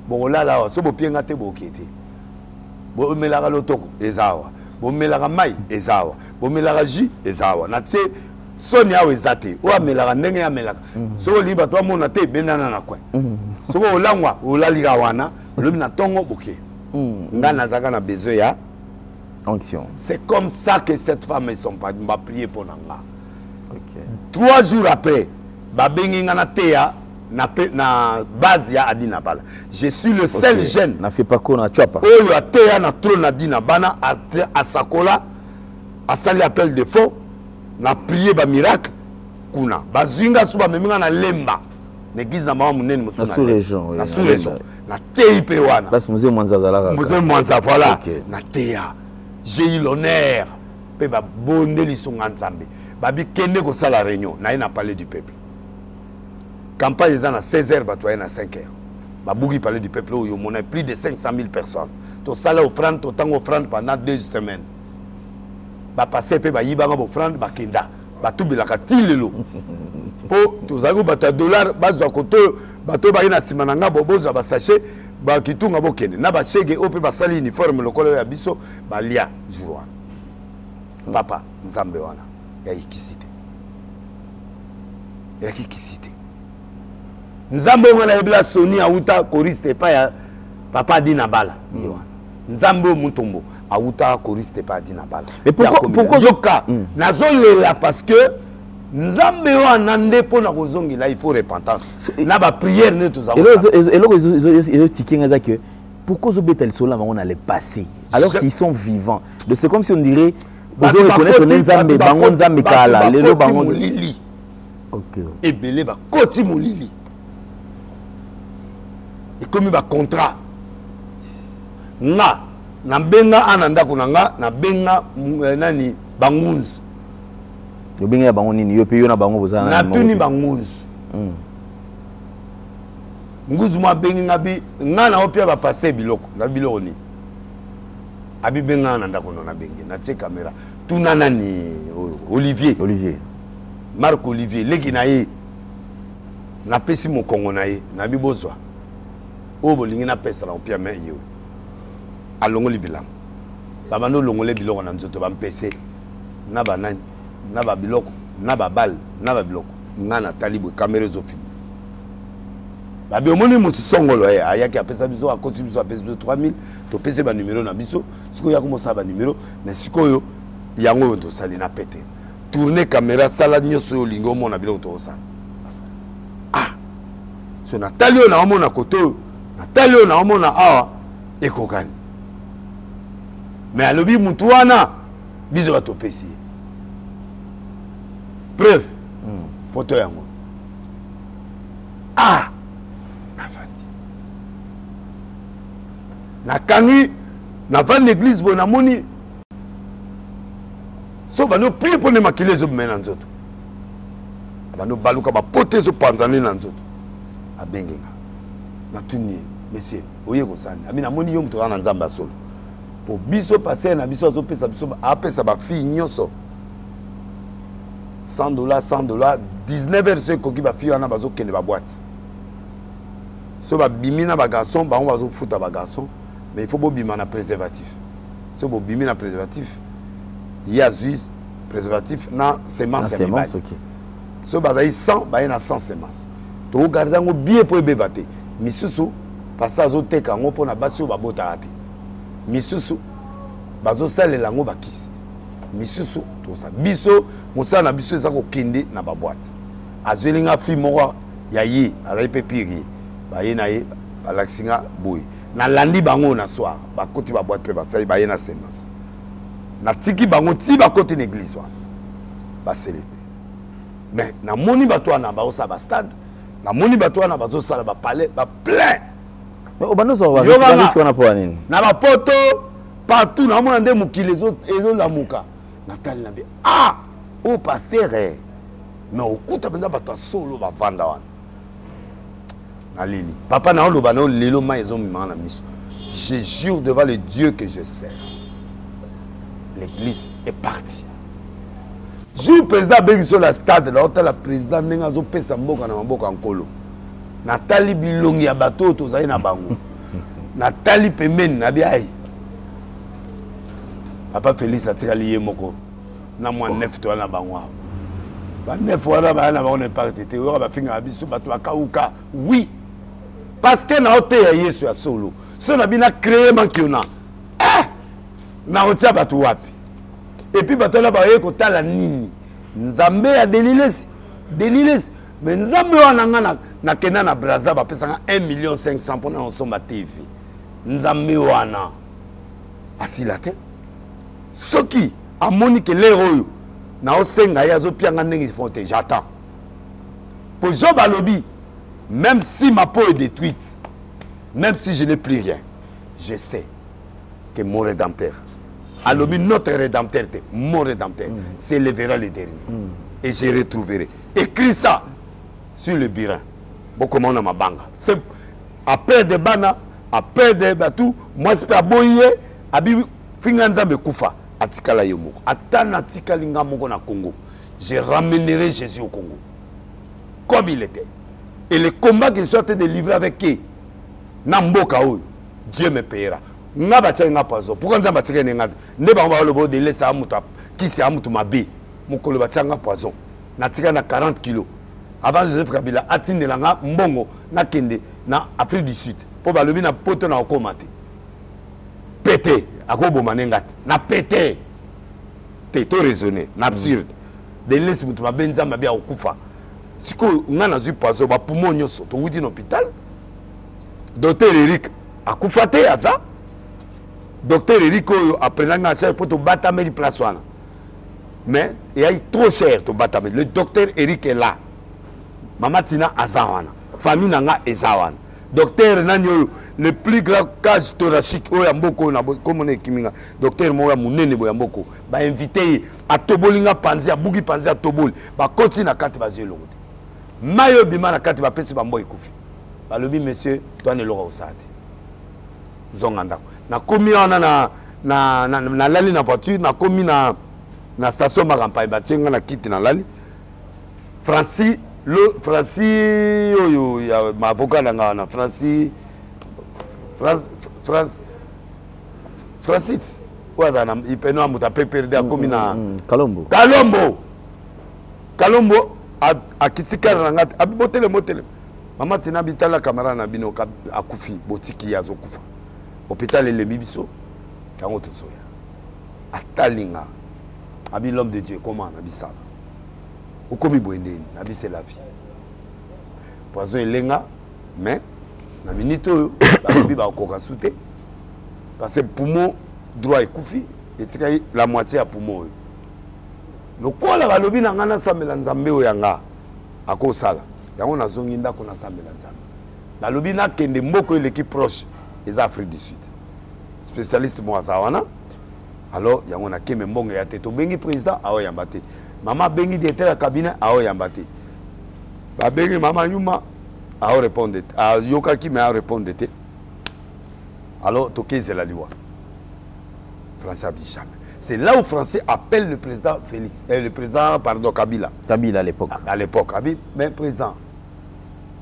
Bon là so bo pianga te bo kete. Bo melaka lotoko ezawa. Bo melaka mai ezawa. Bo melaka ji ezawa. Na tse Sonia wezate. O amelaka ndenge ya melaka. So liba to mona te benana na kwa. So o langwa o lalika wana le na tongo boké. Ngana zaka na besoin ya onction. C'est comme ça que cette femme et son père m'a prié pour nanga. Okay. 3 jours après, babengi ngana teya na base ya Adina Bala. Je suis le seul jeune. Na fait pas quoi na chapa. Oyo a teya na trône Adina Bana a sakola a sali appel de fond na prié ba miracle kuna. Bazinga suba meminga na lemba. L'église na mama munene musuna. Na sous-région. Na sous-région. Na teyi pe wana. Parce que musée Mwanza zalaka. Musée Mwanza voilà. Na teya. J'ai eu l'honneur pe ba bondeli songa nzambe. Babi kende ko sala réunion na ina parler du peuple. Campagne est à 16h batoye na 5h. Babugi parler du peuple où on a plus de 500 000 personnes. To sala offrande to tango offrande pendant 2 semaines. Ba passer pe ba yibanga offrande ba kenda. Ba tubelaka tilelo. Po to zago bata dollar bazwa koto bato ba ina simananga bobozo ba sachet ba kitunga bokende. Na ba chege ope ba sali uniforme lokolo ya biso ba lia jourwana. Papa nzambe wana. Ya ikisite. Ya kikisite. Nzambe wana ebla Soni auta koriste pa ya papa Dina Bala. Nzambe mutombo auta koriste pa Dina Bala. Mais pourquoi Zoka nazolela parce que nzambe wana ndepo na kozongi là il faut repentance. Na ba prière ne toza. Et là ils tikinga za que pourquoi zo betel sola on allait passer alors qu'ils sont vivants. C'est comme si on dirait vous reconnaissez nzambe bango nzambe kala lelo bango lili. OK. Et belé ba koti molili. Et comme ba contrat. Nga na benga ananda kunanga na benga nani bangunz. Yo benga bango nini yo pe yo na bango bozana na tuni bangunz. Nguz mo bengi ngabi nga na opia ba passer biloko na biloko ni. Abi benga ananda kunona bengi na tse caméra. Tuna nani Olivier. Marc Olivier leki na ye na pesi mo Kongo na ye na bibozwa. O bolingi na pesa na opia me yo. Alongoli bilam. Babano longole biloko na nzoto ba mpese na banani na ba biloko na ba bal na ba biloko ngana talibu caméra zofini. Babi omoni musu songolo ya ayaki apesa biso akoti biso apesa 3000 to pese ba numéro na biso siko ya komosa ba numéro mais sikoyo yango to sali na pete tourner caméra sala nyoso lingo mona biloko to sala. Ah so Natalio na omona koto Natalio na omona awa ekokani. Mais alobi mutu wana biso ba to pesi. Preuve photo yango. Ah na kangi na van l'église bona moni so bano prier pour ne maquiller zo mena nzoto bano baluka ba poter zo panzane na nzoto abengenga na tuni monsieur oye ko sani amina moni yo mto na nzamba solo po biso passer na biso zo pesa biso apesa ba fille nyoso $100 19h ce koki ba fille na bazo kende ba boîte so ba bimina ba garçon ba on bazo futa ba garçon. Mais il faut bobima na préservatif. Si bobimi na préservatif, il y a Suisse, préservatif na sémence ya sémence, ok. So bazali 100 baye na 100 sémence to garder ngo bien pour beba te misusu parce que azoteka ngo pona basi o babota te misusu bazo salela ngo bakisi misusu to sa biso mosala na biso eza ko kende na ba boîte azelinga fi moko ya ye azali pe pire baye na ye balaxinga boy na landi bango na soir bakoti ba boîte pe basali baye na sémence na tiki bango ti bakoti na église wa ba célébrer mais na moni bato wana ba osa ba stade na moni bato wana bazo sala ba palais ba plein mais obanoso wa risque wana po nini na ba poto partout na mona nde mukile ezo la muka natali na be ah o pasteur mais okuta benda bato solo ba vanda wana na lili papa na oloba na lelo ma ezo mima na miso je jure devant le Dieu que je sers l'église est partie. Jour président bengi sur la stade la hôtel la président nenga zo pesa mboka na mboka nkolo. Natali bilongi ya bato tozali na bango. Natali pemeni na biai. Papa Félix atikali ye moko na mwa nef to na bango. Ba nef wana ba na bango ne parti te ora ba finga biso bato bakauka. Oui. Parce que na hôtel ya Yesu ya solo. So na bina créer mankiona. Na otia bato wapi et puis bato la baye ko tala nini nzambe ya deliles mais nzambe wana ngana na kena na Brazza ba pesa 1,5 million pour na nsomba TV nzambe wana asila te soki amoni ke lero na osenga ya zo pianga ndenge fonte j'attends pour Job alobi même si ma peau est détruite même si je n'ai plus rien je sais que mon rédempteur alors, notre rédempteur, mon rédempteur, s'élèvera le dernier. Et je retrouverai. Écris ça sur le birin. Beaucoup de ma banga. C'est à perdre de bana, à perdre de batou, moi c'est pas boye, abi finganza me kufa, atikala yomoko. Atana tikalinga moko na Congo. Je ramènerai Jésus au Congo. Comme il était. Et le combat qu'il soit de livrer avec qui? Namboka ou Dieu me payera. Nga batia nga poison pourquoi nzamba tika nga ne ba ba lobo de laisser amuta qui c'est amutu mabe mukolo batia nga poison na tika na 40 kilos avant Joseph Kabila atinde la nga mbongo na kende na Afrique du Sud po ba lobi na poto na okomate pété akobo manengate na pété te to raisonner na absurde de laisser mutu mabe nzamba bia okufa siko nga na zu poison ba poumon nyoso to wudi na hôpital docteur Eric akufa te aza docteur Eric après la cher pour te battre mais place wana mais il est trop cher to battre le docteur Eric est là maman Tina azawana famille nanga ezawana docteur nanyo le plus grand cage thoracique o yamboko na comme on est kiminga docteur moya munene bo yamboko ba invité a tobolinga panzi a bugi panzi a toboli ba continue na kati ba zelongo mayo bima na kati ba pesi ba mboy kufi ba lobi monsieur toi ne lora osate zonganda na komi wana na lali na voiture na komi na station Marampa ba tienga na kiti na lali Francis oyo ya ma avocat na Francis waza na ipeno amuta peperde akomi na Kalombo akitika na ngati abotele motele mama Tina bitala kamera na bino akufi botiki ya zokufa hôpital le bibiso kango tozoya atalinga abi l'homme de Dieu comment na bisala ukomi boendeni na bise la vie poison elenga mais na minute ba bi ba koka souté parce que poumon droit ekufi etika la moitié ya poumon lokola balobi na ngana sambela nzambe oyanga akosala yango nazongi ndako na sambela nzambe balobi na kende mboko l'équipe proche les Afrique du Sud spécialiste moi zawana alors yango na keme mbongo ya teto bengi président awo yambate mama bengi directeur ya cabinet awo yambate ba bengi mama yuma awo répondre a yoka ki me a répondre te alors tokeze la liwa français abi jamais c'est là où français appelle le président Félix le président pardon Kabila à l'époque abi mais président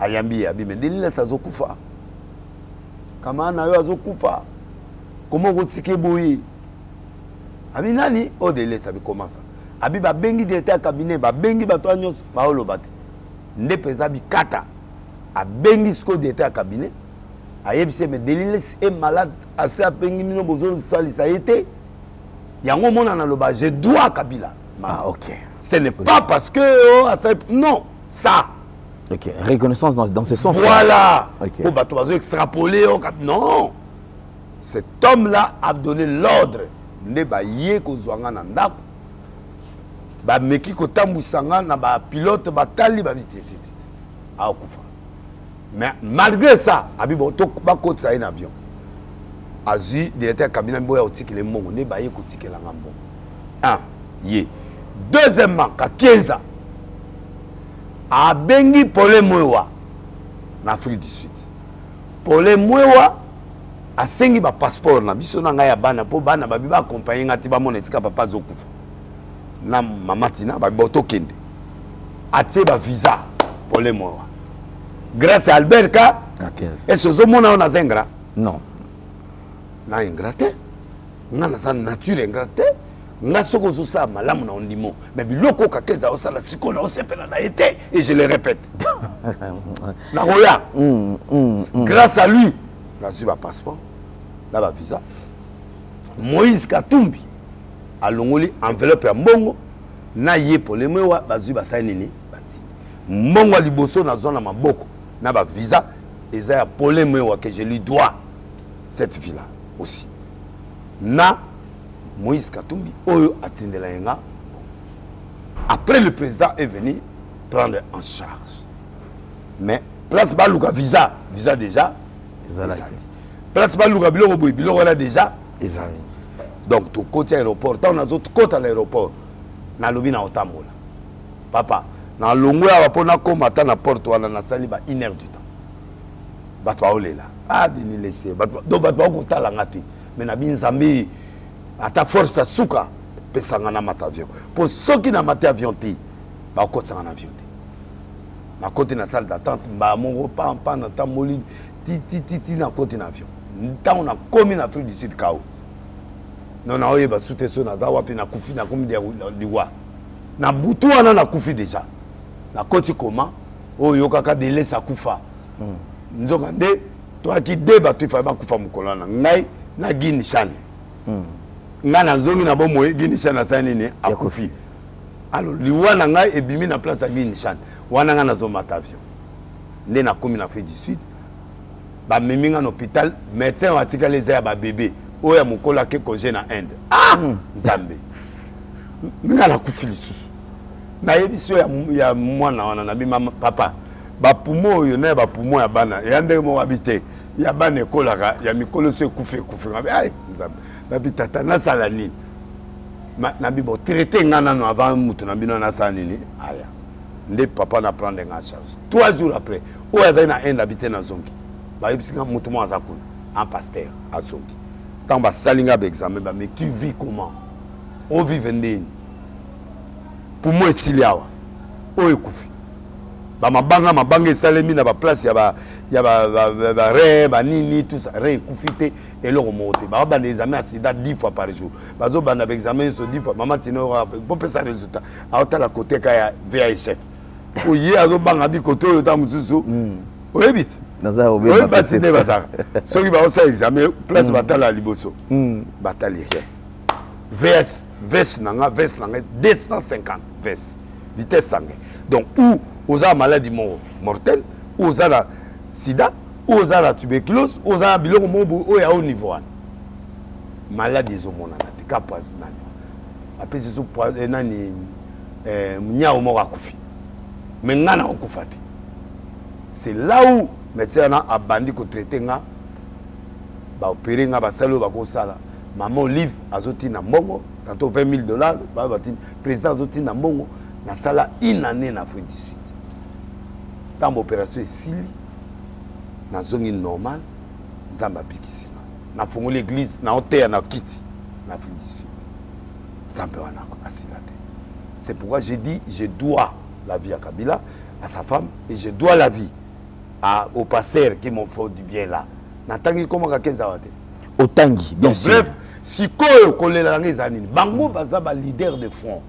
ayambi abi mais ndeli sa zokufa kama na yo azokufa comment rotike boyi abi nani odele ça commence abi babengi directeur cabinet babengi bato nyonso baoloba te nde président bikata abengi siko directeur cabinet ayebise me Deliles est malade assez apengi mino bozo salisa été yango mona na loba je dois Kabila. Ah ok. Ce n'est pas parce que non, ça. Ok, reconnaissance dans ce sens. Voilà. Okay. Pour bateau extrapoler non. Cet homme-là a donné l'ordre ne ba yé ko zwanga na ndako. Ba meki ko tambusanga na ba pilote batali ba bititi. A okufa. Mais malgré ça, abibo to ba ko tsa un avion. Azu directeur cabinet boya otiki le mongo ne ba yé ko tikela ngambo. Un, yé. Deuxièmement, ka 15 ans. A bengi Pole Mwewa en Afrique du Sud. Pole Mwewa a sengi ba passeport na biso na ngai ya bana po bana ba biba accompagner ngati ba mona etika papa zokufa. Na mama tina ba boto kende. Atie ba visa Pole Mwewa. Grâce à Albert Ka. Okay. Est-ce que mona on a zengra? Non. Na ingraté. Na sa nature ingraté. Nga soko zosa malamu na ondimo mais biloko ka keza osala siko na osepela na été et je le répète na roya grâce à lui na su ba passeport na ba visa Moïse Katumbi alongoli enveloppe ya mbongo na ye Pole Mwewa bazu ba nini bati mbongo liboso na zona maboko na ba visa eza ya Pole Mwewa que je lui dois cette villa aussi na Moïse Katumbi, Oyo Atindela Yenga. Après, le président est venu prendre en charge. Mais, place Balouga, visa déjà, place Balouga, Biloro là déjà, donc, tout côté aéroport, dans les autres côtés à l'aéroport, na lobi na otamola. Papa, na longo ya wapona komata na porte wana na sali ba 1 heure du temps. Batwa olela. Ah, dini laisser. Donc, batwa okotala ngati. Mais na binzambi ata force à souka pesanga na mata avion pour ceux qui na mata avion ti ba kotsa na avion na côté na salle d'attente ba mongo pa na tamoli ti na côté na avion ntango na komi na Afrique du Sud kao non na oye ba soute so na zawa pe na kufi na komi de liwa na butu wana na kufi déjà na côté comment oyo kaka délai sa kufa nzoka nde to aki deba tu fa ba kufa mukolana ngai na gini chane ngana zongi na bomo Guinée na sanini akufi alors liwana ngai ebimi na place à Guinée wana ngana zo matavio nde na komi na Afrique du Sud ba meminga na hôpital médecin watika les ya ba bébé oya mukola ke congé na Inde Zambe ngana kufi lisusu na yebiso ya mwana wana na bima papa ba pumo yo na ba pumo ya bana ya ndenge mo habité ya bana ekolaka ya mikolo se kufi ngabe ay Zambe nabi tata na sala nini nabi bo traité ngana no avant mutu na bino na sala nini aya nde papa na prendre en charge 3 jours après o azali na Inde habité na zongi ba yebisika mutu mo azakuna en pasteur à zongi tant ba salinga ba examen ba mais tu vis comment o vive ndeni pour moi siliawa o ekufi ba mabanga esalemi na ba place ya ba rein ba nini tout ça rein ekufite et le remonter ba ba examen à sida 10 fois par jour bazo bana ba examen so 10 fois maman tino pour faire ça résultat a ota la côté ka ya VHF o ye azo banga bi côté o ta mususu o ebit naza o be ba sine ba ça so ki ba o ça examen place batala liboso batali VS veste nanga 250 veste vitesse sanguine donc où aux maladies mortelles aux la sida aux la tuberculose aux biloko mobo au ya haut niveau maladie zo mona na te kapwa nani apesi so nani nyao mo akufi mais ngana okufa te c'est là où médecin a bandi ko traiter nga ba opérer nga ba salo ba ko sala maman Olive azoti na mbongo tantôt $20,000 ba batini président azoti na mbongo na sala une année na Afrique du Sud tant opération esili na zongi normal nzamba bikisima na fongo l'église na hôtel na kiti na Afrique du Sud nzamba wana asila te c'est pourquoi j'ai dit je dois la vie à Kabila à sa femme et je dois la vie au pasteur qui m'ont fait du bien là natangi comment ka kenza wate otangi bien sûr bref sikoyo kolela ngeza nini bango baza ba leader de front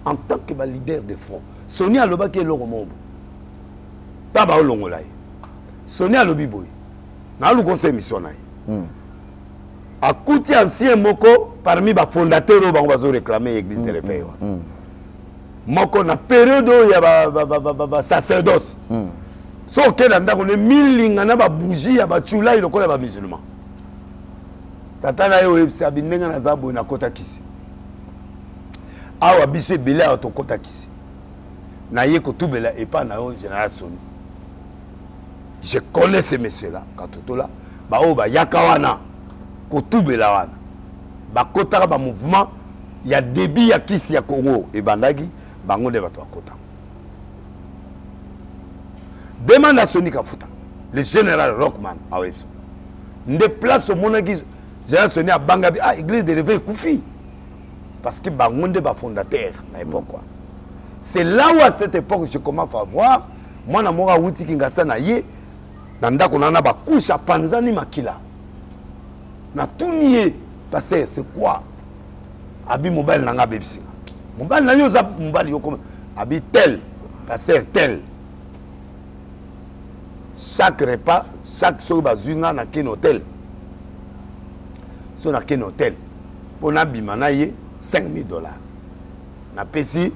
en tant que leader de front. Sony a l'oba qui est l'homme mobo. Pas ba olongolai. Sony a l'obi boy. Na lu conseil mission naï. A kuti ancien moko parmi ba fondateur ba on va réclamer l'église de l'Éveil. Moko na période où il y a ba sacerdoce. So que dans on est millinga na ba bougie ya ba chula il ko ba musulman. Tata na yo ebisabinenga na zabo na kota kisi. Awa biso ebele awa tokota kisi. Na ye kotubela et pas na yo général Sony. Je connais ces messieurs-là, katotola, ba o ba yakawana, kotubela wana. Ba kotaka ba mouvement, il y a débit ya kisi ya Congo et bandagi, bango de bato kota. Demande à Sony Kafuta, le général Rockman a webso. Nde place au monagi, général Sony a bangabi, ah église de l'éveil Koufi. Parce que bango de ba fondateur, mais pourquoi? C'est là où à cette époque je commence à voir, moi na mora wuti kingasa na ye, nanda konana ba couche à panzani makila. Na tout nié, parce que c'est quoi? Abi mobile nanga bebsinga. Mobile na yo za mobile yo comme abi tel, pasteur tel. Chaque repas, chaque soir bazunga na ken hôtel. So na ken hôtel. Pour na bimana ye $5,000. Na pesi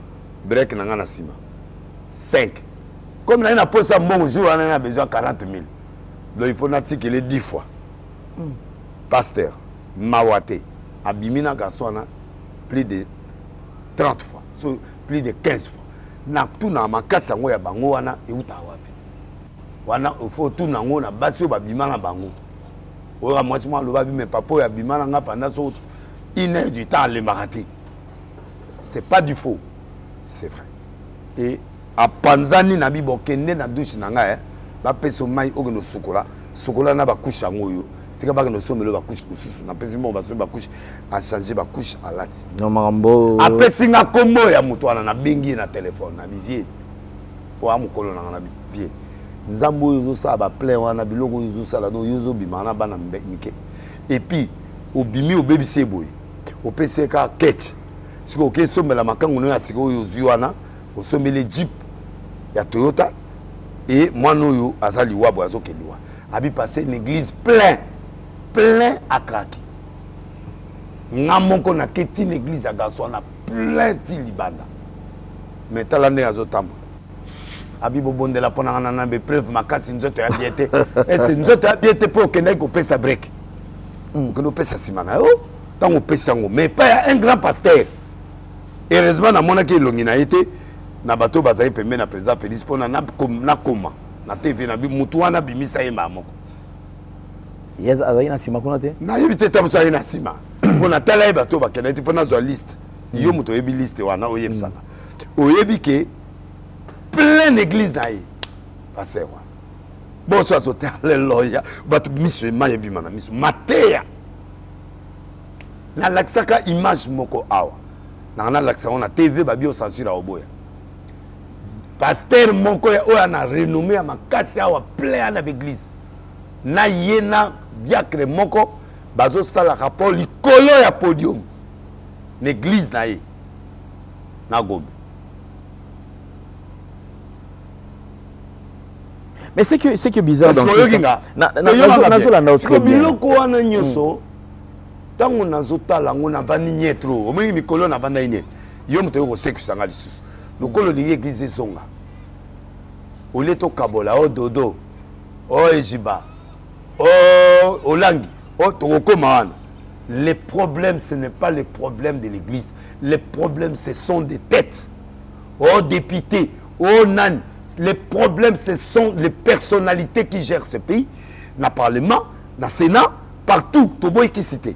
break nanga na sima 5. Comme il y a une pause à bon jour, on a besoin de 40 000. Donc il faut n'articuler 10 fois. Pasteur, Mawate, Abimina Gassona, plus de 30 fois, plus de 15 fois. Na tout na makasa ngo ya bango wana e utawapi. Wana il faut tout na ngo na basi ba bimana bango. Ora mwasi mwa loba bi me papa ya bimana nga pendant so 1 heure du temps le maraté. C'est pas du faux. C'est vrai. Et à Panzani na bibo kende na douche na nga ba peso mai ogeno sukola sukola na ba couche ngoyo tika ba no somelo ba couche kususu na pesi mo ba so ba couche a changer ba couche à lati no marambo a pesi nga kombo ya mutu na bengi na téléphone na bivie po amukolo na bivie nzambo yozo sa ba plein wana biloko yozo sala do yozo bimana bana mike et puis obimi obebisi boy o pesi ka ketch siko ke somela makango no ya siko yozo wana o somele jeep ya Toyota et moi nous azali wabo azokeliwa abi passer une église plein à craquer ngamoko na keti une église à Gassona plein ti libanda mais talande azotamba abi bobonde la pona na be preuve makasi nzoto ya biete et c'est nzoto ya biete pour que n'aille couper sa break que nous pesa simana oh tant on pesa ngo mais pas un grand pasteur heureusement na mona ki longina été na bato bazai pembe na président Félix pona na koma na TV na bi mutu wana bimisa ye mamoko yes azai na sima kuna te na yebite tabusa ye na sima pona tala ye bato ba kena tifona zo liste yo muto yebi liste wana oyebsanga oyebi ke plein d'église na ye pasteur wana bon so azote alléluia bato miso mayebi mana miso mateya na laksaka image moko awa na laksaka na TV babi o censure oboya pasteur moko ya oya na renommé à makasi awa plein na l'église na yena diacre moko bazo sala rapport likolo ya podium l'église na ye na Gombe. Mais c'est que bizarre dans tout ça. Na biloko wana nyoso tango nazotala ngo na vani nyetro omengi mikolo na vanda ine yo mto ko sekusanga lisusu lokolo lingi église zonga oleto kabola o dodo o ejiba o olangi o tokoma wana. Les problèmes ce n'est pas les problèmes de l'église, les problèmes ce sont des têtes o députés o nan. Les problèmes ce sont les personnalités qui gèrent ce pays na parlement na sénat partout toboy qui cité.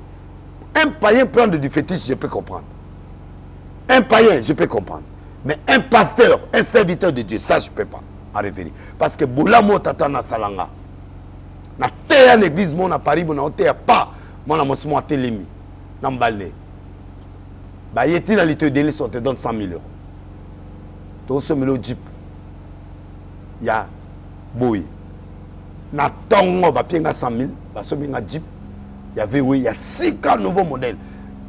Un païen prendre du fétiche je peux comprendre, un païen je peux comprendre. Mais un pasteur, un serviteur de Dieu, ça je ne peux pas en référer. Parce que Boulamo Tatana Salanga, na terre en église, mon à Paris, mon à pas, mon à mon à Télémi, dans Balné. Bah, y est-il à l'étude de l'île, on te donne 100 000 euros. Donc, ce mélo Jeep, il y a Boui. Na Tongo, bah, pienga 100 000, bah, ce mélo Jeep, il y avait, oui, il y a 6 cas nouveaux modèles.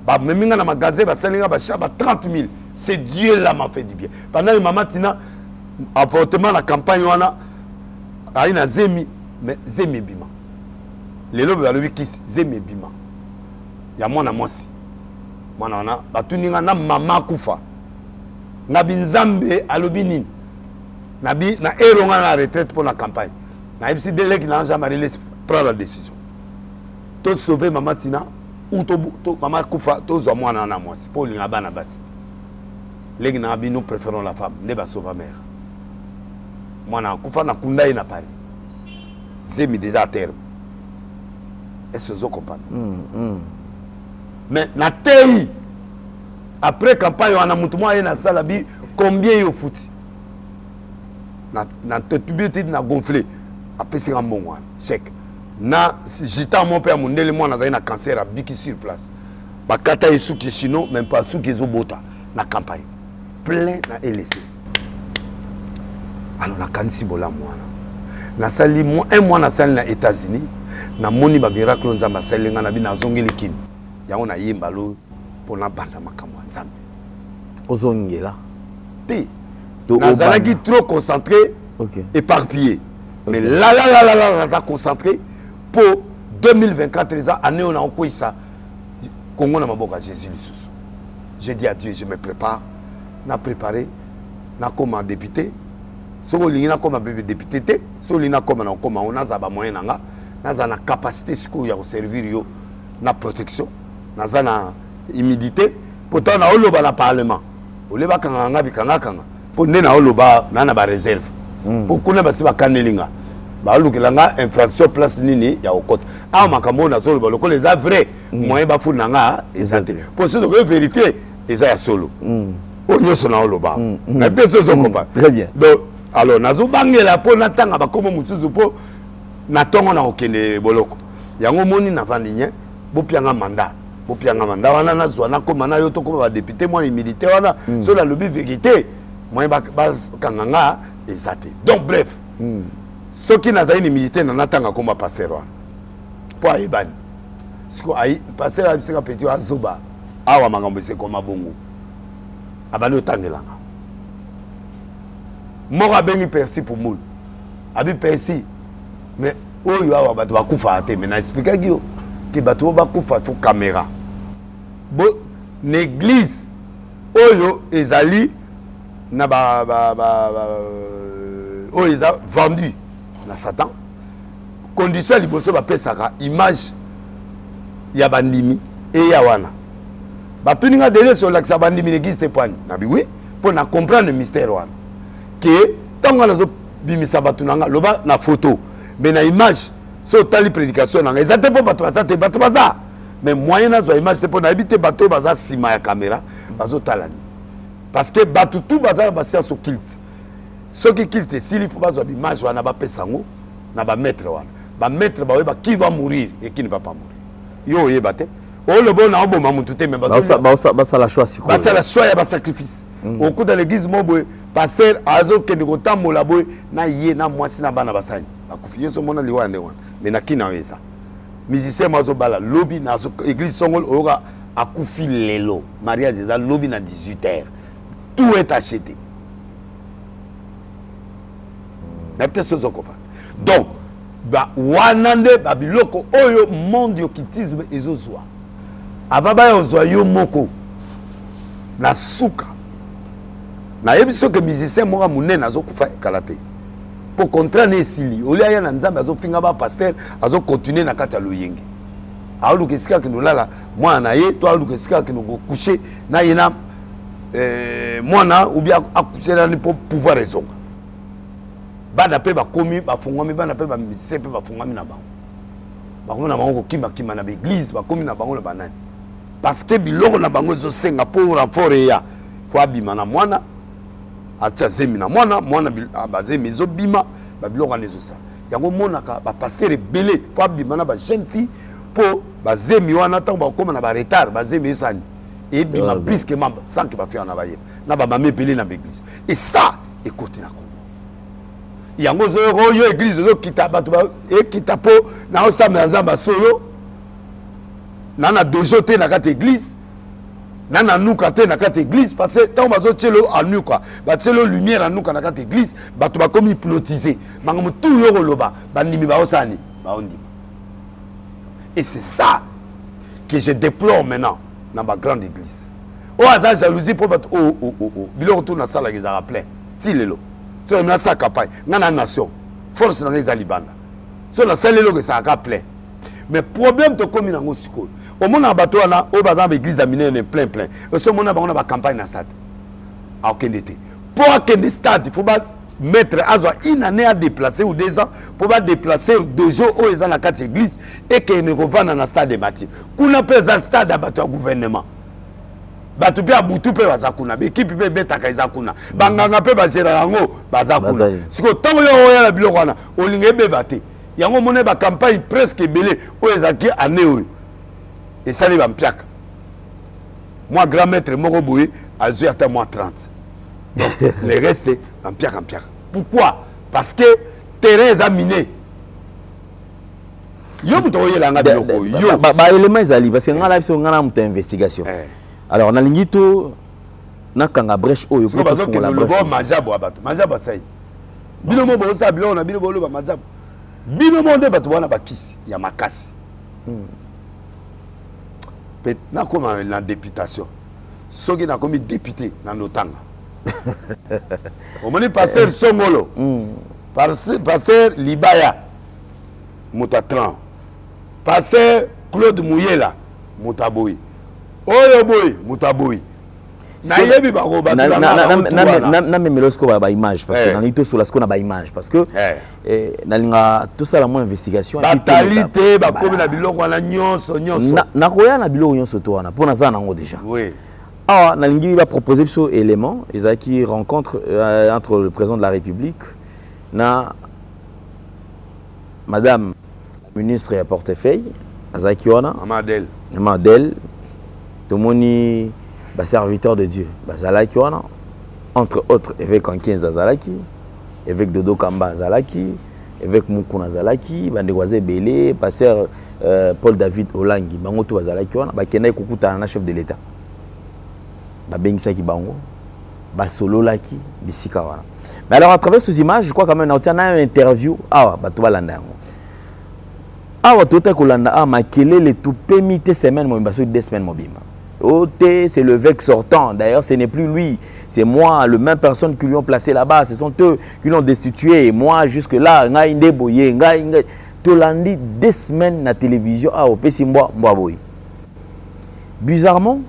Bah, même dans le magasin, bah, ça, bah, 30 000. c'est Dieu là m'a fait du bien. Pendant que maman Tina, avortement la campagne, on a une zemi, mais zemi bima. Les lobes à l'objet qui zemi bima. Il y a moi na moi si. Moi na na, batuninga na maman kufa. Na binzambe à l'obinin. Na eronga na retraite pour la campagne. Na ibsi délai qui n'a jamais laissé prendre la décision. To sauver maman Tina ou to maman kufa to zo moi na moi si pour linga bana basi. Les gens nous préférons la femme, ne pas sauver mère. Moi, je suis na na Paris. J'ai mis déjà à terme. Est-ce que vous comprenez? Mais na terre, après campagne, on a monté na salabi combien il faut. Na tubité na gonflé. Après c'est un bon one. Chèque. Na j'étais mon père mon délai moi na un cancer à biki sur place. Ba kata yesu ki chino même pas sous qui bota na campagne. Plein na LC. Alors na kanisi bola mwana. Na sali un mois na sali na États-Unis, na moni ba miracle nzamba salenga na bi na zongeli kin. Yango na yimba lo pona banda makamwa nzambe. Ozongela. Te. Na zalaki trop concentré, éparpillé. Mais là concentré pour 2024 les années on a encore ça. Congo na maboka Jésus lisusu. J'ai dit à Dieu, je me prépare. Na préparé, na comme un député. Si on a comme un député, si on a comme on a zaba moyen nanga, na na capacité siko ya servir yo na protection, na na humidité. Pourtant na oloba na parlement. Oleba kanga bikanga kanga. Pour na oloba na ba réserve. Pour kuna ba siba kanelinga. Ba lukelanga infraction place nini ya okota. Ah makambo na solo ba loko les a vrai moyen ba fu nanga exact. Pour ceux qui vérifier les a solo. Très bien. Donc, alors, nazo bangela po natanga ba komo mutsuzu po natongo na okende boloko. Yango moni na vandinye bo pianga mandat. Bo pianga mandat wana na zwana ko mana yo to ko ba député moi les militaires wana so la lobby vérité moi ba kanganga ezate. Donc bref. Ce qui n'a pas militaire na natanga ko ma passer wana. Po ayebani. Siko ay passer a biseka petit azoba. Awa makambo se ko mabongo. Abani otangelanga. Mora bengi persi pour moule. Abi persi. Mais oyo awa bato bakufa ate mais na expliquer gyo que bato bakufa fo caméra. Bo l'église oyo ezali na oyo eza vendu na Satan. Condition liboso ba pesaka image ya bandimi et ya wana. Batuninga délai sur l'accès bandimi l'église te poigne. Nabi oui pour na comprendre le mystère wana. Que tant qu'on a bimisa batunanga loba na photo mais na image so tali prédication nanga ezate po bato baza mais moyen na zo image c'est pour na habiter bato baza sima ya caméra bazo talani parce que bato tout baza ba science occulte ce qui culte s'il faut bazo image wana ba pesango na ba maître wana ba maître ba weba qui va mourir et qui ne va pas mourir yo yebate o le bon na oboma mutu te mais bazo la choix siko bazo la choix ya ba sacrifice au coup de l'église moboé pasteur azo kende kotambola boy na ye na mwasi na bana basani bakufiye so mona liwa ndewana mais na kina weza musicien mazo bala lobby na église songol oka akufi lelo mariage za lobby na 18h tout est acheté na peut-être ce qu'on comprend donc ba wanande babiloko oyo monde occultisme ezozwa avaba yo zwa yo moko na suka na yebiso que musicien mora munene azokufa kalate pour contraindre esili olia ya na nzambe azofinga ba pasteur azo continuer na kata loyenge alu kesika kinolala mwana ye to alu kesika kinogo coucher na yena mwana ou bien accoucher na pour pouvoir raison bana pe ba komi ba fungwami bana pe ba musicien pe ba fungwami na bango ba komi na bango kimba na église ba komi na bango na banani parce que biloko na bango zo senga pour renfort ya faut abima na mwana atia zemi na mwana bazemi zo bima ba biloko nezo sa yango monaka ba pasteur belé faut abima na ba jeune fille po ba zemi wana tango ba koma na ba retard ba zemi esani et bima brusquement sans que ba faire na ba ye na ba mamé belé na l'église et ça écoutez na ko yango zo yo église zo kita bato ba e kita po na osamba nzamba solo na dojo te na kata église nana nuka te na kati église parce que tant bazo tchelo anuka ba tchelo lumière anuka na kati église bato ba comme hypnotisé bango tout yo koloba bandimi ba osani ba ondima. Et c'est ça que je déplore maintenant dans ma grande église. Oh aza jalousie pour bato biloko tout na sala ki za plein tilelo so na sa campagne ngana nation force na ngeza libanda so la salelo que ça a plein mais problème to komi nango sikoyo au monde en bateau là au bazar l'église a miné plein ce monde on a campagne na stade à aucun été pour qu'un stade il faut pas mettre une année à déplacer ou 2 ans pour pas déplacer 2 jours où ils ont la carte église et que ne revendent dans stade de Mathieu kuna pesa stade à bateau gouvernement bato pe abutu pe bazakuna équipe pe betaka ezakuna banganga pe bagera yango bazakuna siko tango yo ya la biloko wana olinge bebate yango mone ba campagne presque belé o ezaki année oyo et ça les bampiaka moi grand maître moko boye azui ata moi 30 donc les restes bampiaka pourquoi parce que terrain est miné yo muto oyelanga biloko yo ba élément ezali parce que ngala biso ngala muto investigation alors na lingito na kanga brèche oyo pour faire la brèche majabo abato majabo sai bino mo bo sa bilo na bino bo lo ba majabo bino mo nde bato wana bakisi ya makasi peut na comme la députation soki na comme député na notanga au moni pasteur Songolo pasteur Libaya Mutatran pasteur Claude Mouyela Mutaboyi oyo boy Mutaboyi na yebi bako batula na memelosko ba image parce que na lito sur la sko na ba image parce que na linga tout ça la moins investigation batalité ba komi na biloko na nyonso na koya na biloko nyonso to wana pona za nango déjà oui ah na lingi va proposer ce élément ezaki rencontre entre le président de la République na madame ministre à portefeuille azaki wana Amadel tomoni ba serviteur de Dieu bazalaki wana entre autres évêque en 15 azalaki évêque Dodo Kamba azalaki évêque Mukuna azalaki bandekwaze belé pasteur Paul David Olangi bango to bazalaki wana bakenda kokutana na chef de l'état babengisaki bango basololaki bisika wana mais alors à travers ces images je crois quand même na une interview awa bato balanda yango awa tota kolanda makelele tout pémité semaine mobimba so 2 semaines mobimba. C'est le évêque sortant. D'ailleurs, ce n'est plus lui. C'est moi, le même personne qui lui ont placé là-bas. Ce sont eux qui l'ont destitué. Et moi, jusque-là, Tolandi 2 semaines na télévision. Bizarrement,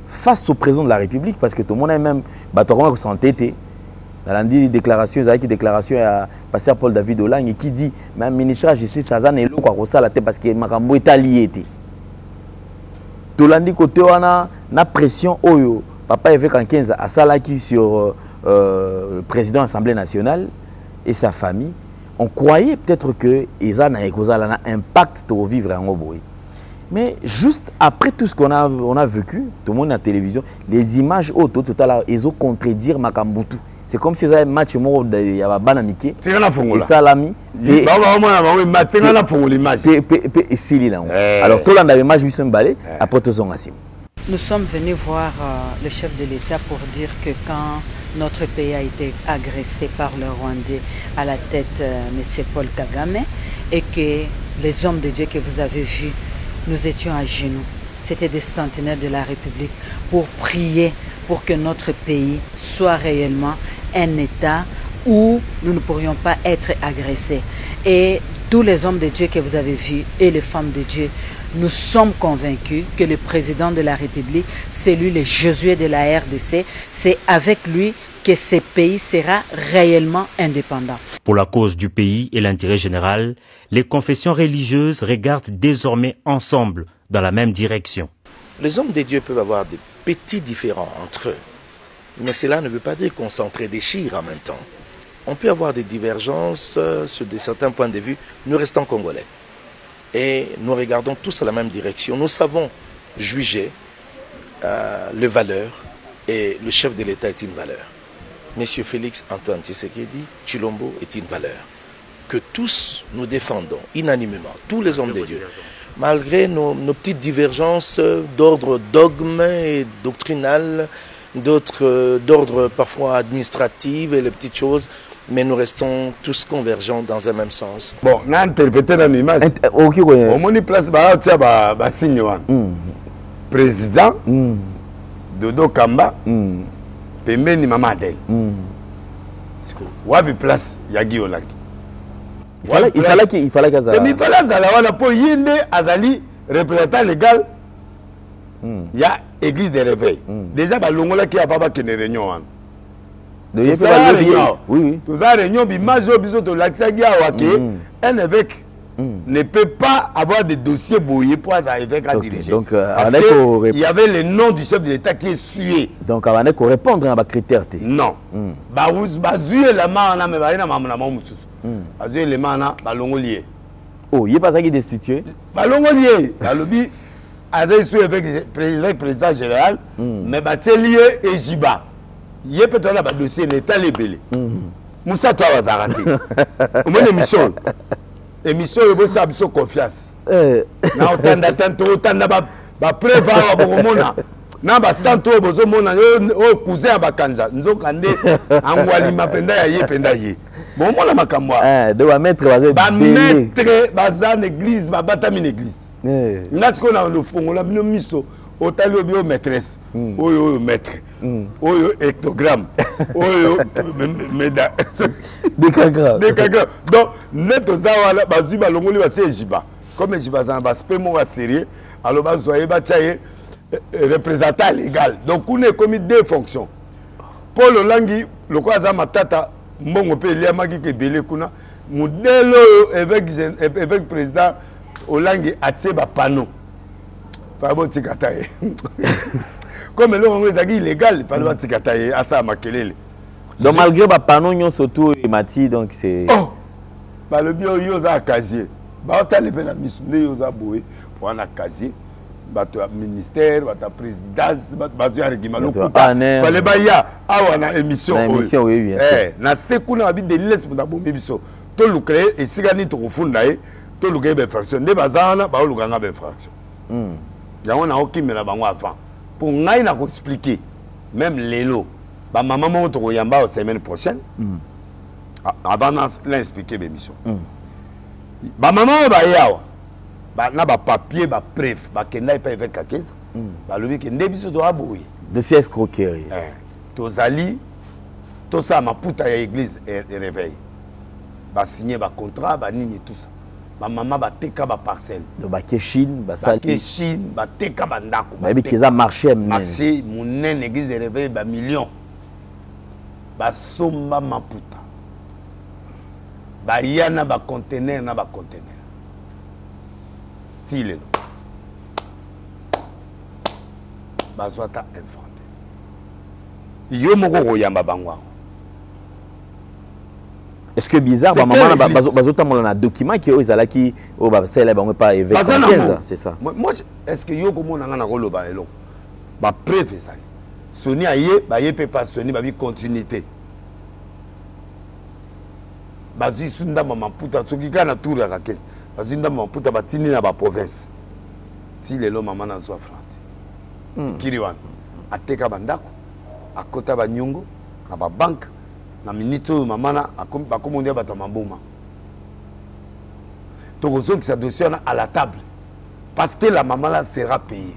face au président de la République, parce que tout le monde a même s'entêté. Dans la déclaration, à pasteur Paul David Olang qui dit, même ministre de justice, ça n'a pas parce que Makambo est allié. Tolandi côté wana na pression oyo papa évêque en 15 à salaki sur le président de l'Assemblée nationale et sa famille on croyait peut-être que ils ont un impact pour vivre en Oboy mais juste après tout ce qu'on a vécu tout le monde à la télévision les images auto total ils ont contredire Makambutu c'est comme si c'était un match il y a banamike et salami alors tout le monde match après tout son asim. Nous sommes venus voir le chef de l'État pour dire que quand notre pays a été agressé par le Rwandais à la tête M. Paul Kagame et que les hommes de Dieu que vous avez vus, nous étions à genoux. C'était des centenaires de la République pour prier pour que notre pays soit réellement un État où nous ne pourrions pas être agressés. Et tous les hommes de Dieu que vous avez vus et les femmes de Dieu, nous sommes convaincus que le président de la République, c'est lui le Josué de la RDC, c'est avec lui que ce pays sera réellement indépendant. Pour la cause du pays et l'intérêt général, les confessions religieuses regardent désormais ensemble dans la même direction. Les hommes de Dieu peuvent avoir des petits différends entre eux, mais cela ne veut pas dire qu'on s'entre-déchire en même temps. On peut avoir des divergences sur certains points de vue, nous restons congolais. Et nous regardons tous à la même direction. Nous savons juger les valeurs et le chef de l'État est une valeur. Monsieur Félix Antoine Tshisekedi Tshilombo est une valeur que tous nous défendons unanimement, tous les hommes de Dieu. malgré nos petites divergences d'ordre dogme et doctrinal, d'ordre parfois administratif et les petites choses, mais nous restons tous convergents dans un même sens. Bon, on a interprété dans l'image. Au moins, place, signe. Président, Dodo Kamba, Pembeni Mama Adel. Wabi place, Yagi Olaki. Il fallait que ça. Nicolas Zalawana, pour Yinde Azali, représentant légal, il y a église de réveil. Déjà, Longola qui a pas de réunion. Oui, oui. Tout ça, réunion, bimajo, biso, to l'accès à Wake, un évêque ne peut pas avoir des dossiers brouillés pour un évêque à diriger. Donc, parce qu'il y avait le nom du chef de l'État qui est sué. Donc, on va répondre à ma critère. Non. Bazuye la main, mais il y a un moussous. Bazuye les mains, balongolier. Oh, il n'y a pas ça qui est destitué. Balongolier. Balobi, Azaï sous évêque président général, mais Batelier et Jiba. Il y a peut-être un dossier l'État libellé. Moussa, toi, vas arrêter. Comment l'émission? Émission, il faut avoir confiance. Na otanda tanto otanda ba prévoir ba mona. Na ba santo bozo mona o cousin ba kanja. Nzoka nde angwali mapenda ya ye penda ye. Bon mona makamwa. De ba maître ba maître bazan église ba batami église. Nasiko na le fongola bino miso otali obi o maîtresse. Oyo maître. Oyo hectogramme. Oyo meda. Décagramme. Donc, net aux awala, bazu balongoli batie jiba. Comme jiba zan baspe mo sérieux, alors bazoye bachaye représentant légal. Donc on est commis deux fonctions. Paul Olangi, le quoi za matata mbongo pe lia maki ke belé kuna, modèle évêque président Olangi atie ba panneau. Pas bon tikataye. Comme le on est illégal, pas bon tikataye asa makelele. Donc malgré le panneau, surtout Mati, donc c'est... Oh, le bio yoza casier. Bah on le la mission yoza boué pour un casier. Bah tu as ministère, bah tu as présidence, bah tu as régime. Fallait bah ya awana émission. Émission oui bien. Na sekuna habite de l'est pour d'abomber biso. To le créer et si gani to refunda to le créer fraction. Ne bazana bah le ganga be fraction. Ya on a aucun mais la bango avant. Pour ngai na ko expliquer même l'élo. Bah maman m'a dit la semaine prochaine. Avant d'expliquer l'émission. Bah maman va y avoir. Bah na ba papier ba preuve ba kenda pas avec kakeza. Bah le week-end biso to aboyi. De ces escroqueries. Tozali to ça ma puta ya église et réveil. Bah signer ba contrat ba nini tout ça. Ba maman ba teka ba parcelle. De ba keshine ba sali. Keshine ba teka ba ndako. Ba bi keza marché marché mon église de réveil ba million. Basomba maputa bayana ba conteneur na ba conteneur tile bazwata infante yo moko koyamba bangwa. Est-ce que bizarre ba maman bazota molana document qui ozala ki o ba sele ba pas évêque c'est ça. Moi est-ce que yo komona ngana koloba elo ba preuve ça Soni aye ba ye peut pas Soni ba bi continuité. Bazi sunda mama puta soki kana tour ya kakese. Bazi nda mama puta batini na ba province. Ti lelo mama na zo frante. Kiriwan ateka bandako akota ba nyungu na ba banque na minito mama na akomondia bato maboma. Donc on ça dossier à la table parce que la maman là sera payée.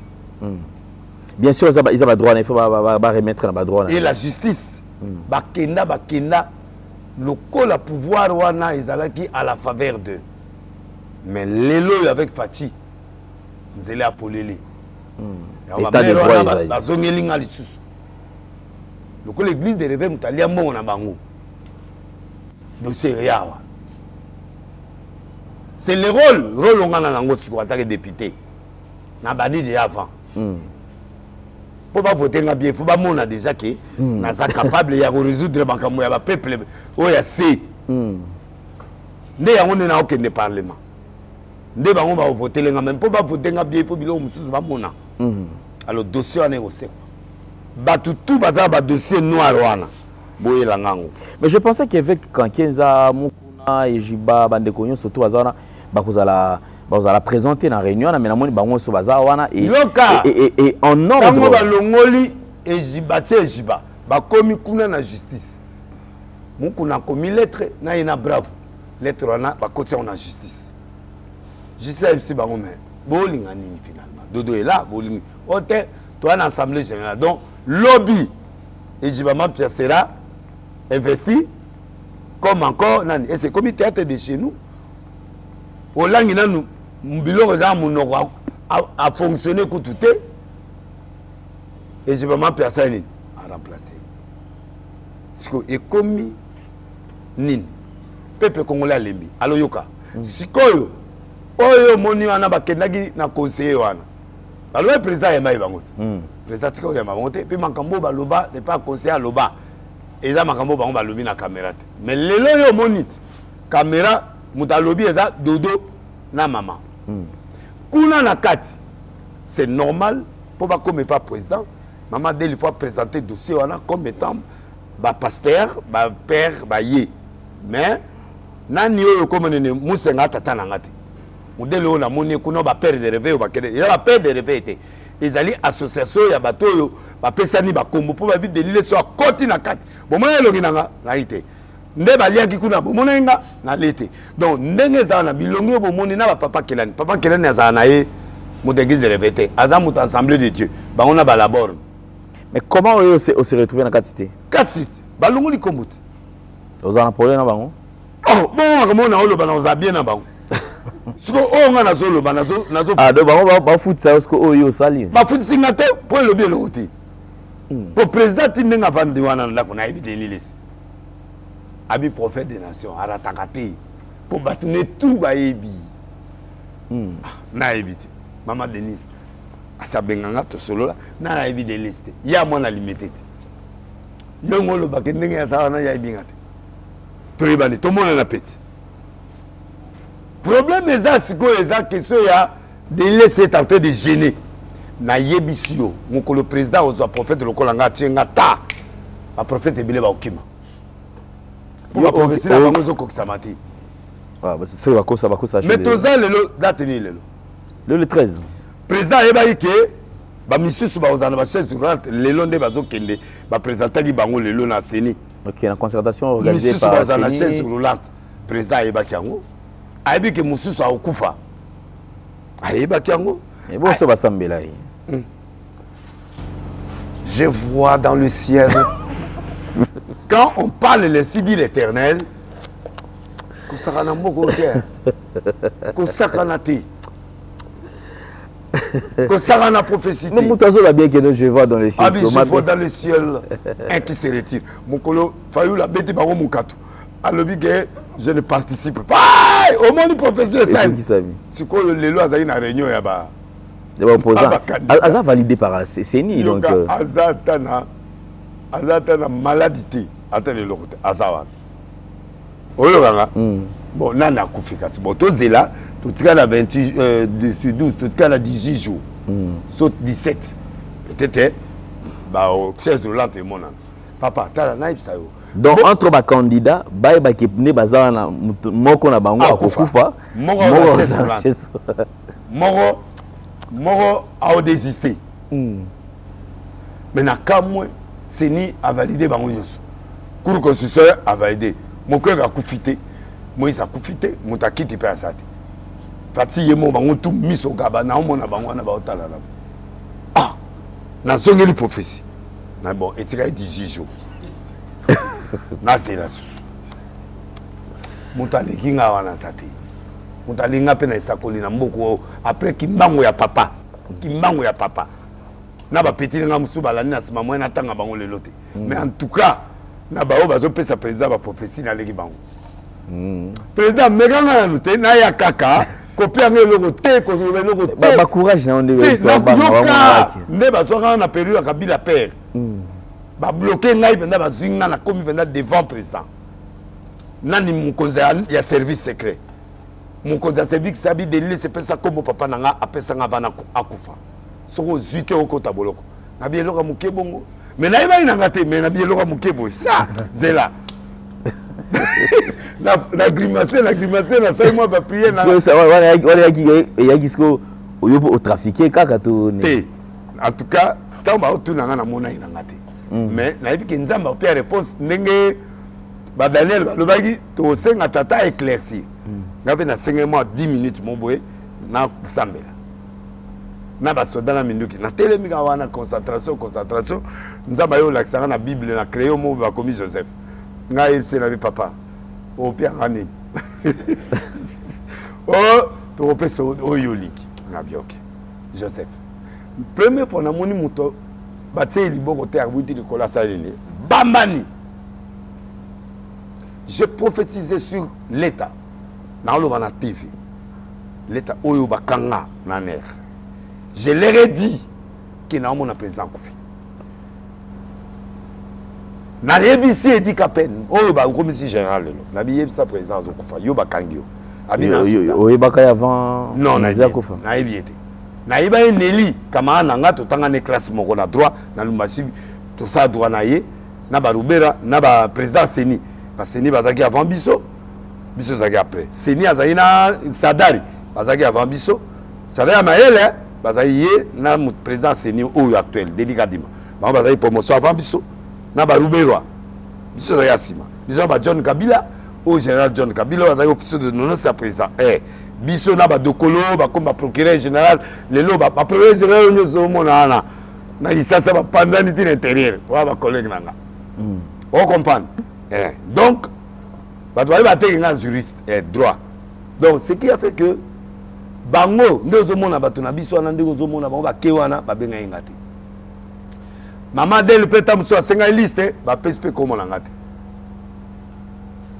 Bien sûr, ils ont droit, il faut remettre dans le droit. Et la justice, bakenda, le col à pouvoir, wana, ils allaient à la faveur d'eux. Mais l'élo avec Fachi, nous allons appeler. L'état de droit, le col l'église de réveil, nous allons mon abango. Dossier yawa. C'est le rôle on a dans le député. N'a pas dit déjà avant. Pour pas voter bien, il faut pas montrer déjà que nous sommes capables de résoudre le peuple. Oh, il y a C. Nous n'avons aucun parlement. Nous avons voté même pour pas voter bien, il faut que nous soyons. Alors, le dossier est aussi. Tout le dossier noir. Mais je pensais qu'avec quand Kenza, Mukuna et Jiba, Bandekonyo, surtout Azana, Vous allez présenter dans la réunion, mais la bango so baza wana et en ordre. Quand ba longoli et jibatie et jiba, ba komi kuna na justice. Mon kuna komi lettre na ina bravo. Lettre wana ba côté on a justice. Justice c'est bango mais bolinga nini finalement. Dodo est là, bolinga. Ote toi en assemblée générale. Donc lobby et jibama Pierre sera investi comme encore nani et c'est comme théâtre de chez nous. Au langi nanu mbilo za munoko a fonctionné tout et je vais m'en personne à remplacer. Parce que et comme nin peuple congolais lembi alo yoka sikoyo oyo moni wana bakendaki na conseiller wana alo président ya mai bango président tiko ya mamonte puis makambo baloba n'est pas conseiller loba eza makambo bango balobi na caméra mais lelo yo moni caméra mutalobi eza dodo na maman kuna na kati c'est normal pour pas comme pas président maman dès il faut présenter dossier wana comme étant ba pasteur ba père ba yé mais nani oyo comme nene musenga tata na ngati modèle on a moni kuna ba père de réveil ba kede ya ba père de réveil té ezali association ya bato oyo ba pesani ba kombo pour ba bi de lile so akoti na kati bon moi elongi nanga na ité nde baliaki kuna bomona nga na lete donc ndenge za na bilongi bomoni na papa kelani azana na ye motéglise de réveil aza mutu assemblée de Dieu ba on a ba labor mais comment on se retrouver na katité katité balongo li kombuti ozana problème na bango oh bon comment na olo bana oza bien na bango siko o nga na zolo bana nazo ah do bango ba foot ça parce que oyo sali ba foot singa te pour le bien le côté pour président tindenga vandi wana ndako na ebide lilisi abi prophète des nations aratakati pour battre tout baebi na éviter maman Denise asabenganga to solo la na éviter liste ya mona limité yo ngolo bakendenge ya sawana ya ibingate to ibani to mona na peti problème eza siko eza question ya de laisser tenter de gêner na yebisio moko le président ozo prophète lokolanga tienga ta a prophète ebile ba okima pour prophétie la bango zo koksamati ah bah c'est bakosa mais toza lelo date ni lelo le 13 président yeba ke ba misusu ba ozana ba chaise roulante lelo nde bazo kende ba présenter bango lelo na seni OK la concertation organisée par la seni chaise roulante président yeba kiango ayebi ke mususu a okufa ayeba kiango et bon so basambela yi je vois dans le ciel quand on parle le sidi l'éternel kosakana moko te kosakana te kosakana prophétie mais mutazo la bien que je vois dans le ciel je vois dans le ciel un qui se retire mokolo fayu la beti bango mukato alobi que je ne participe pas au monde prophétie ça sikoyo lelo azali na réunion ya ba opposant aza validé par la CENI donc azatana maladie attendez le côté azawan oyo kanga bon nana akufika si bon tozela totika na 28 sur 12 totika na 18 jours saute 17 peut-être ba au chaise roulante mona papa tala na ipsa yo donc entre ba candidat ba ke ne bazana na moko na bango akokufa moko a désisté mais na kamwe CENI a validé bango nyonso cour constitutionnelle a validé moko a kufité Moïse a kufité mutakiti pe asate fati yemo bango tout miso gaba na omona bango na ba otala la ah na zongeli prophétie na bon etika 18 jours na zela susu mutaleki nga wana sate mutalinga pe na esakoli na mboko après kimbango ya papa na ba petite nga musu balani na sima moyen atanga bango lelo te mais en tout cas na ba o bazo pesa président ba prophétie na leki bango président meganga na nute na ya kaka kopia ngelo te ko ngelo te ba courage na onde so ba nde bazoka na période ya Kabila père ba bloquer ngai benda bazinga na komi benda devant président nani mukonzi ya service secret mukonzi ya service sabi de laisser pesa comme papa nanga apesa nga bana akufa soko zuite okota boloko na bieloka mukebongo mais na iba inanga te mais na bieloka mukebo ça zela Na grimacer, na ça moi ba prier na. Parce que ça va kisko au trafiquer kaka to. En tout cas, tant ba tout na na mona ina ngate. Mais na yebi ke nzamba pe réponse ndenge ba Daniel ba lobaki to senga tata éclairci. Ngabe na senga moi 10 minutes mon boy na kusambela. Na ba soda na minduki na telemi ka wana concentration nzamba yo laksanga na Bible na crayon mo ba komi Joseph. Nga yebse na bi papa. O pia ngani. Oh, to pe so o yoliki. Na bioke. Joseph. Première fois na moni muto batie liboko te arbuti de kola salini. Bambani. J'ai prophétisé sur l'État. Dans le TV. L'État oyo bakanga na ner. Je leur ai dit qu'il n'a pas de président Koufi. Na rebisi edi kapen oyo ba commissaire général na biye sa président Koufa yo bakangio. Abina oyo bakaya avant non na Koufa. Na ebiete. Na iba Nelly kama nanga to tanga ne classe moko na droit na lumasi to sa droit na ye na ba Rubera na ba président Seni. Ba Seni bazaki avant biso. Biso zaki après. Seni azaki na Sadari bazaki avant biso. Sadari Maele bazaki ye na président Seni oyo actuel délicadement. Ba bazaki promotion avant biso. Na ba Rubera. Biso zaki asima. Biso ba John Kabila au général John Kabila bazaki officier de non c'est président. Biso na ba dokolo ba comme procureur général lelo ba procureur général nyozo mona na isasa ba pandanité intérieur wa ba collègue nanga. On comprend. Donc ba doit ba tenga juriste droit. Donc ce qui a fait que bango ndozo mona ba tona biso na ndozo mona ba kewana ba benga ingate. Maman del peta muso asenga liste ba PSP comme na ngate.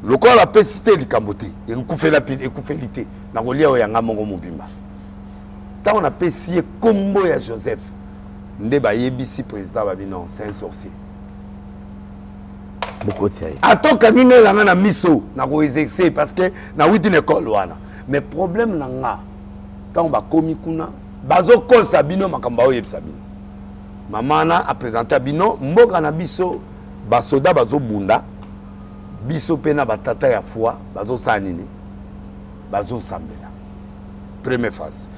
Le corps a pesité les camboté et coufé la pide et coufé l'été na kolia o yanga mongo mobimba. Tant on a pesé combo ya Joseph nde ba yebisi président babino c'est un sorcier. Beaucoup de sérieux. Attends kanine la na miso na ko exercer parce que na witi une école wana. Mais problème na nga tant ba komi kuna bazo kol sabino makamba o yebisa bino. Mamana a présenté bino mboka na biso ba soda bazo bunda. Biso pena batata ya foi bazo sanini bazo sambela. Première phase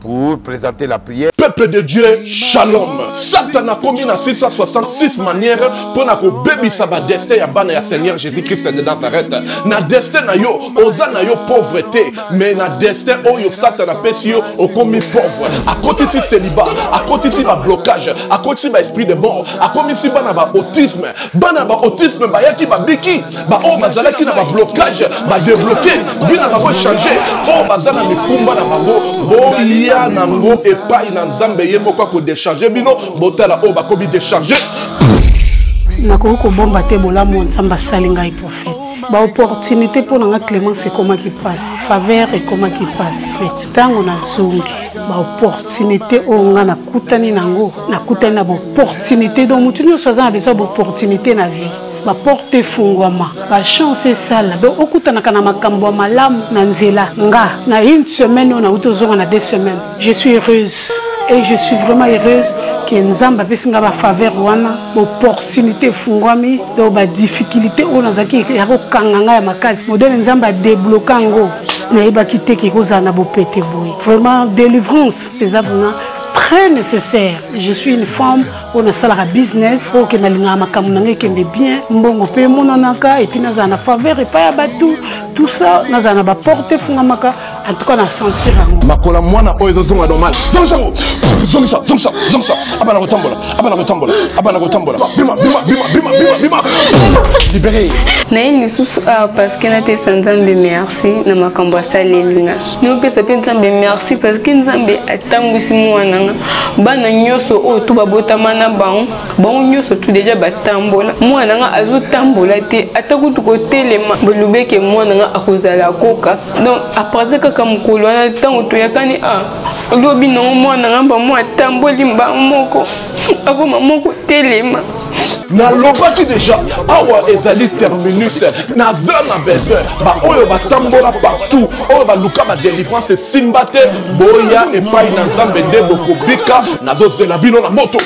pour présenter la prière. Peuple de Dieu, shalom. Satan a commis na 666 manières pour na ko bebisa ba destin ya bana ya Seigneur Jésus-Christ de Nazareth. Na destin na yo, oza na yo pauvreté, mais na destin oyo Satan a pesi yo o commis pauvre. A côté si célibat, a côté si ba blocage, a côté si ba esprit de mort, a commis si bana ba autisme ba yaki ba biki, ba o bazala ki na ba blocage, ba débloquer, bina ba ko changer, o bazala mi kumba na bango, bo ya nango epai na Nzambe ye moko ko décharger bino botala o ba ko bi décharger. Nako ko bomba te bolamo Nzamba salinga et prophète. Ba opportunité pour nga Clémence et comment qui passe, faveur et comment qui passe. Le temps on a zungi. Ba opportunité o nga na kutani nango, na kutani na opportunité donc mutu nyo soza na besoin d'opportunité na vie. Ma porte fungwama, ma chance sala. Donc okutana kana makambo malamu na nzela nga na une semaine on a utozonga na 2 semaines. Je suis heureuse et je suis vraiment heureuse que Nzamba pesinga ba faveur wana, opportunité fungwami, donc ba difficulté on a zaki ya ko kanganga ya makazi. Modèle Nzamba débloquer ngo na yeba kité ki koza na bo pété boy. Vraiment délivrance des abona très nécessaire. Je suis une femme on a ça la business pour que na linga makamunanga kende bien mbongo pe monanaka et puis na za na faveur et pas batou tout ça na za na ba porte fungamaka en tout cas na sentir ngo makola mwana oyo zonga normal zonga abana kotambola bima libéré na une sous parce que na pesa Nzambe merci na makambo salelinga no pesa pe Nzambe merci parce que Nzambe atambwisi mwana bana nyoso o to babotama na bango nyoso tout déjà batambola mwana nga azotambola te atakutu ko telema bolubeke mwana nga akozala koka donc après kaka mukolo na tango to yakani lobi no mwana nga ba mwa tamboli mba moko akoma moko telema na lobaki déjà awa ezali terminus na zana besoin ba oyo batambola partout oyo ba luka ba délivrance simbate boya et pai na Nzambe de bokobika na dozela bino na moto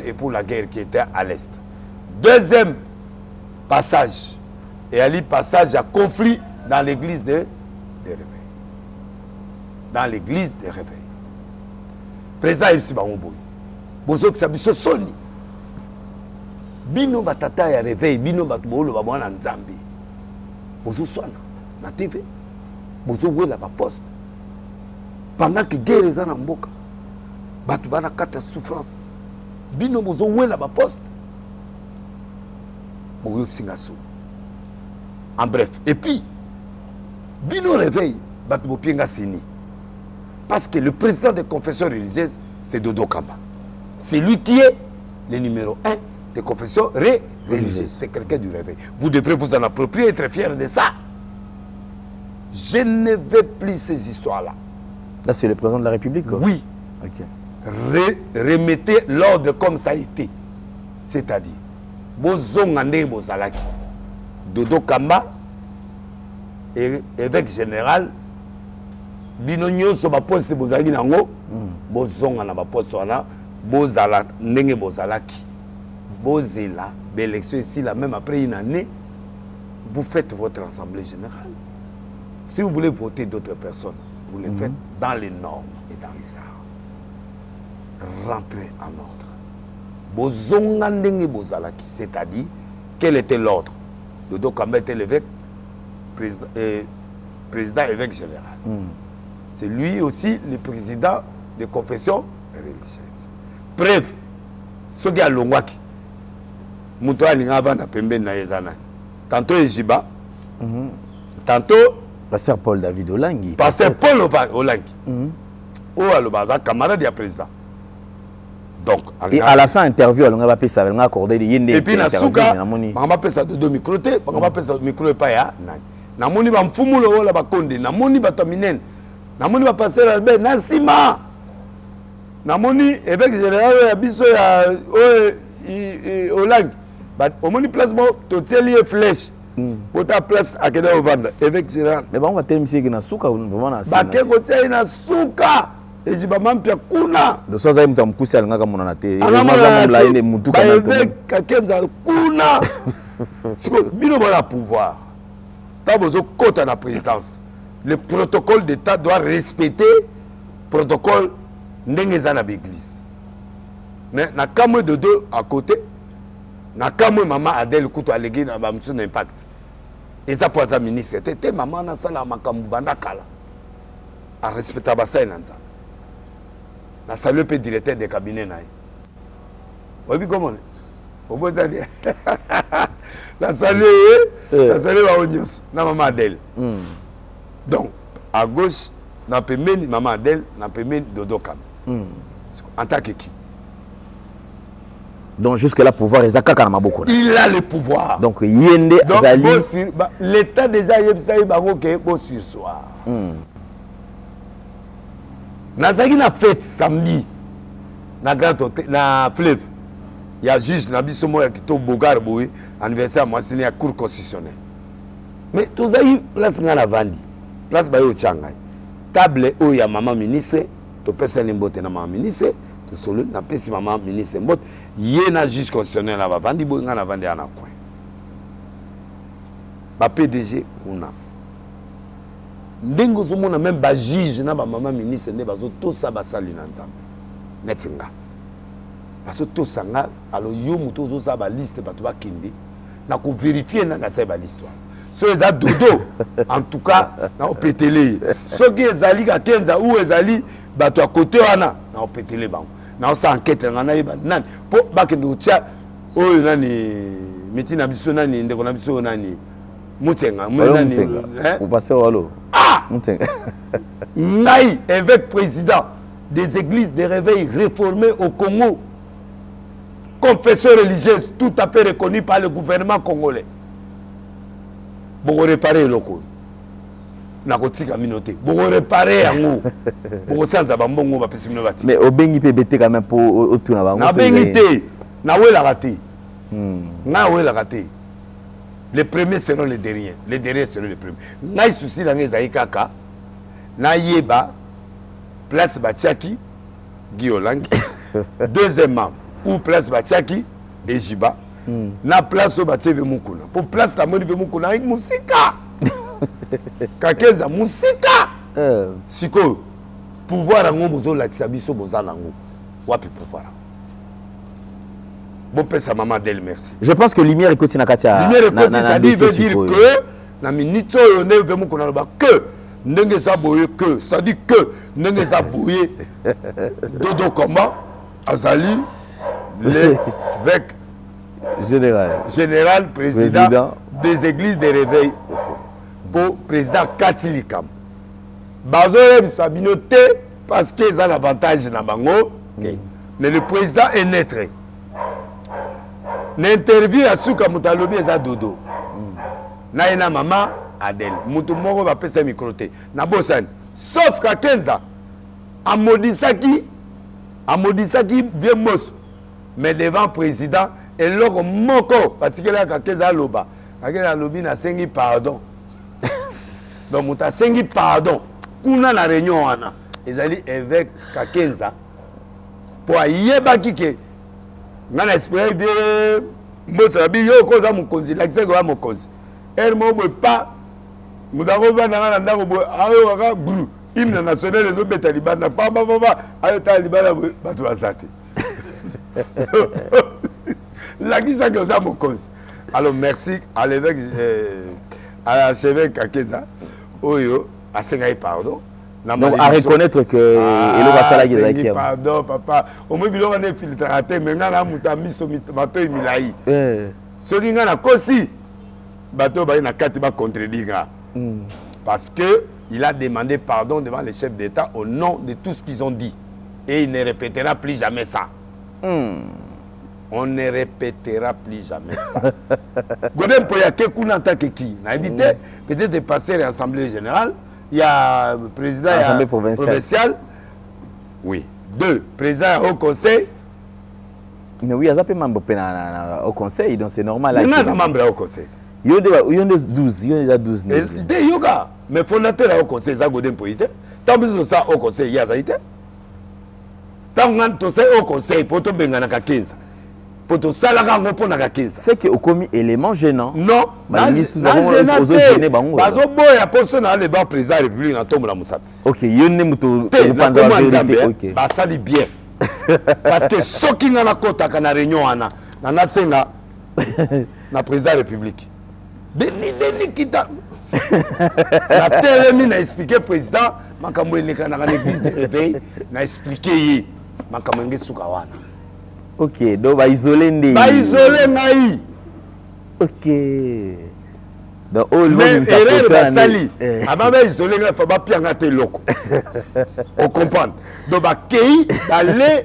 et pour la guerre qui était à l'est. Deuxième passage et ali passage à conflit dans l'église des réveils. Dans l'église des réveils. Président Ibsi Bangoboy. Bozo Kisabiso Soni. Bino batata ya réveil, bino batbolo babwana nzambe. Bozo swana na TV. Bozo wela ba poste. Pendant que guerre est en mboka. Batu bana kata souffrance. Bino bozo wela ba poste. Boyo singaso. En bref, et puis bino réveil, batu bopienga sini. Parce que le président des confessions religieuses, c'est Dodo Kamba. C'est lui qui est le numéro 1 des confessions religieuses. C'est quelqu'un du réveil. Vous devrez vous en approprier et être fier de ça. Je ne veux plus ces histoires-là. Là, c'est le président de la République, quoi. Oui. Ok. Remettez l'ordre comme ça a été. C'est-à-dire, Bozongande Bozalaki, Dodo Kamba, évêque général, bino nyonso ba poste bozalaki nango bozonga na ba poste wana bozala ndenge bozalaki bozela l'élection ici là même après une année vous faites votre assemblée générale. Si vous voulez voter d'autres personnes, vous les faites dans les normes et dans les arts. Rentrez en ordre. Bozonga ndenge bozalaki, c'est-à-dire quel était l'ordre? Dodo Kamba était l'évêque président évêque général. C'est lui aussi le président des confessions religieuses. Bref, ce qui a l'ongwaki, Moutoua Lingava n'a pas bien naïzana. Tantôt Ejiba, tantôt Pasteur Paul David Olangi. Pasteur Paul Olangi. Ou alors camarade du président. Donc, et à la fin interview, on va appeler ça, on va accorder des yéndés. Et puis na souka, on va appeler ça de micro, on va appeler ça micro et pas ya. Namoni ba mfumulo wala ba konde, namoni ba tominen. Namoni ba pasteur Albert Nassima. Namoni évêque général ya biso ya Olang. Ba omoni place mo to tieli flèche. Pour ta place à kena ovanda évêque général. Mais bon on va terminer que na souka vraiment na. Ba ke ko tieli na souka. Et je bamam pia kuna. De so za mtu mkusi alingaka mona na te. Maza mula ine mutu kana. Ba évêque kakenza kuna. Siko bino ba la pouvoir. Côté de la présidence, le protocole d'État doit respecter le protocole de l'église. Mais na kamwe de deux à côté, na kamwe maman Adèle Koutou à l'église na bamson impact. Et ça pour sa ministre, c'était maman na sala makambu bandakala. À respecter basa enanza. Na salué le directeur de cabinet na. Obi comment? Obo za dire. La salué la Onyos, na maman Adèle. Donc, à gauche, na pemeni maman Adèle, na pemeni Dodo Kamba. En tant que qui? Donc, jusque-là, pouvoir est Zaka Kanamaboko. Il a le pouvoir. Donc, Yende Azali. L'État déjà, il y a un sur soir. Nazaki na fête samedi, na Grand Hôtel, na fleuve. Il y a juge Nabiso Moya qui est Bogar Boui, anniversaire à moi, c'est à cour constitutionnelle. Mais tous les place dans la Vandi, place Bayo Tchangai, table où il y a maman ministre, tu peux faire une botte na maman ministre, tu solo, na pesi maman ministre botte, il y a un juge constitutionnel à la Vandi, Boui na Vandi à la coin. Ba PDG una. Ndengo zomona même ba juge na ba maman ministre ne bazo to sa basali na nzambe. Netinga. Parce que tout ça, alors yo muto zo sa ba liste ba to ba kindi na ko vérifier na sa ba l'histoire. So eza dodo en tout cas na opetele. So ki ezali ka kenza ou ezali ba to à côté wana na opetele bango. Na sa enquête na yeba nan po ba ke ndo tia oyo nani mitina biso nani ndeko na biso nani mutenga nani ou passer walo mutenga ngai évêque président des églises de réveil réformées au Congo, confession religieuse tout à fait reconnue par le gouvernement congolais. Pour réparer le coup. Pour réparer un mais au Bengi PBT quand même pour autour na Bengi na où la raté. Na où la raté. Les premiers seront les derniers. Les derniers seront les premiers. Na souci dans les aïkaka. Na yeba place Bachaki Guyolangi. Deuxièmement, ou place Bachaki Ejiba. Na place au Bacheve Mukuna. pour place la moni veut mukuna avec musika Kakenza musika siko pouvoir ngo bozo lakisa biso bozana ngo wapi pouvoir bon pesa maman d'elle merci. Je pense que lumière écoute Sinakatia. Lumière écoute ça dit veut dire que na minute oyo ne veut mukuna ba que ndenge za boye que c'est-à-dire que ndenge za boye dodo comment azali l'évêque général président des églises de réveil pour président Katilikam bazo sabinoté parce que ça l'avantage na bango mais le président est neutre n'interview à suka mutalobi eza dodo na ina mama Adèle mutu moko va pesa micro te na bosani sauf Kakenza amodisaki vieux mos mais devant président et loko moko particulièrement Kakenza loba Kakenza lobi na sengi pardon donc muta sengi pardon kuna na réunion wana ezali évêque Kakenza pour yeba kike ngana espérer de mbosa bi yo koza mukonzi l'accès ko mukonzi elle mo pas mudango vana na ndako bo ayo waka bru hymne national les autres taliban na pas mama ayo taliban batu basate la kisa que ça mukonzi alors merci à l'évêque à l'archevêque Kakenza oyo a sengai pardon. Donc à reconnaître que Elo Basala qui pardon papa au moins biloko na filtraté mais ngana mutami so mato milai so kinga na kosi bato ba na kati ba contredire parce que il a demandé pardon devant les chefs d'État au nom de tout ce qu'ils ont dit et il ne répétera plus jamais ça. On ne répétera plus jamais ça. Godem pour ya ke kuna ta ke ki na éviter peut-être de passer à l'Assemblée générale. Il y a le président Assemblée provinciale. Oui. 2. Président au conseil. Mais oui, il y a un membre au conseil, donc c'est normal. Il y a un membre au conseil. Il y a 12. Il y a 12. Mais fondateur au conseil, ça Godem Poïté. Tant que ça au conseil, il y a Zaïté. Tant que ça au conseil, pour te benga 15. Pour te salaga pour na 15. C'est que au commis élément gênant. Non. Bazo boya pour ça le ban président de la République na tombe la Moussa. OK, yone muto pendant OK. Ba ça dit bien. Parce que ce qui na kota kana réunion ana na senga na président de la République. Deni kita. Na télé na expliquer président makambo eleka na l'église de réveil na expliquer makambo ngesuka wana. OK, donc va isoler ndé. Va isoler ngai. OK. Donc oh le erreur basali. Avant va isoler ngai fa ba pianga te loko. On comprend. Donc ba kei d'aller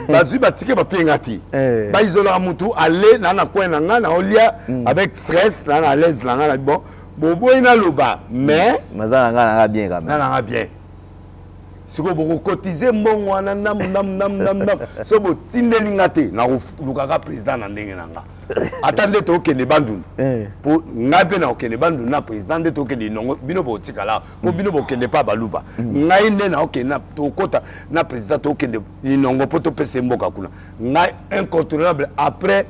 bazui batike ba pianga ti. Ba isoler mutu aller na coin na nga na olia avec stress na à l'aise na bon. Bobo ina loba mais mazana nga bien quand même. Na bien. Si vous cotisez mon nam so bo tindelinga te na lukaka président na ndenge nanga attendez to kende bandun pour ngape na okende bandun na président de to kende nongo bino bo tikala mo bino bo kende pa baluba ngai nde na okenda to kota na président to kende nongo poto pese mboka kuna ngai incontournable après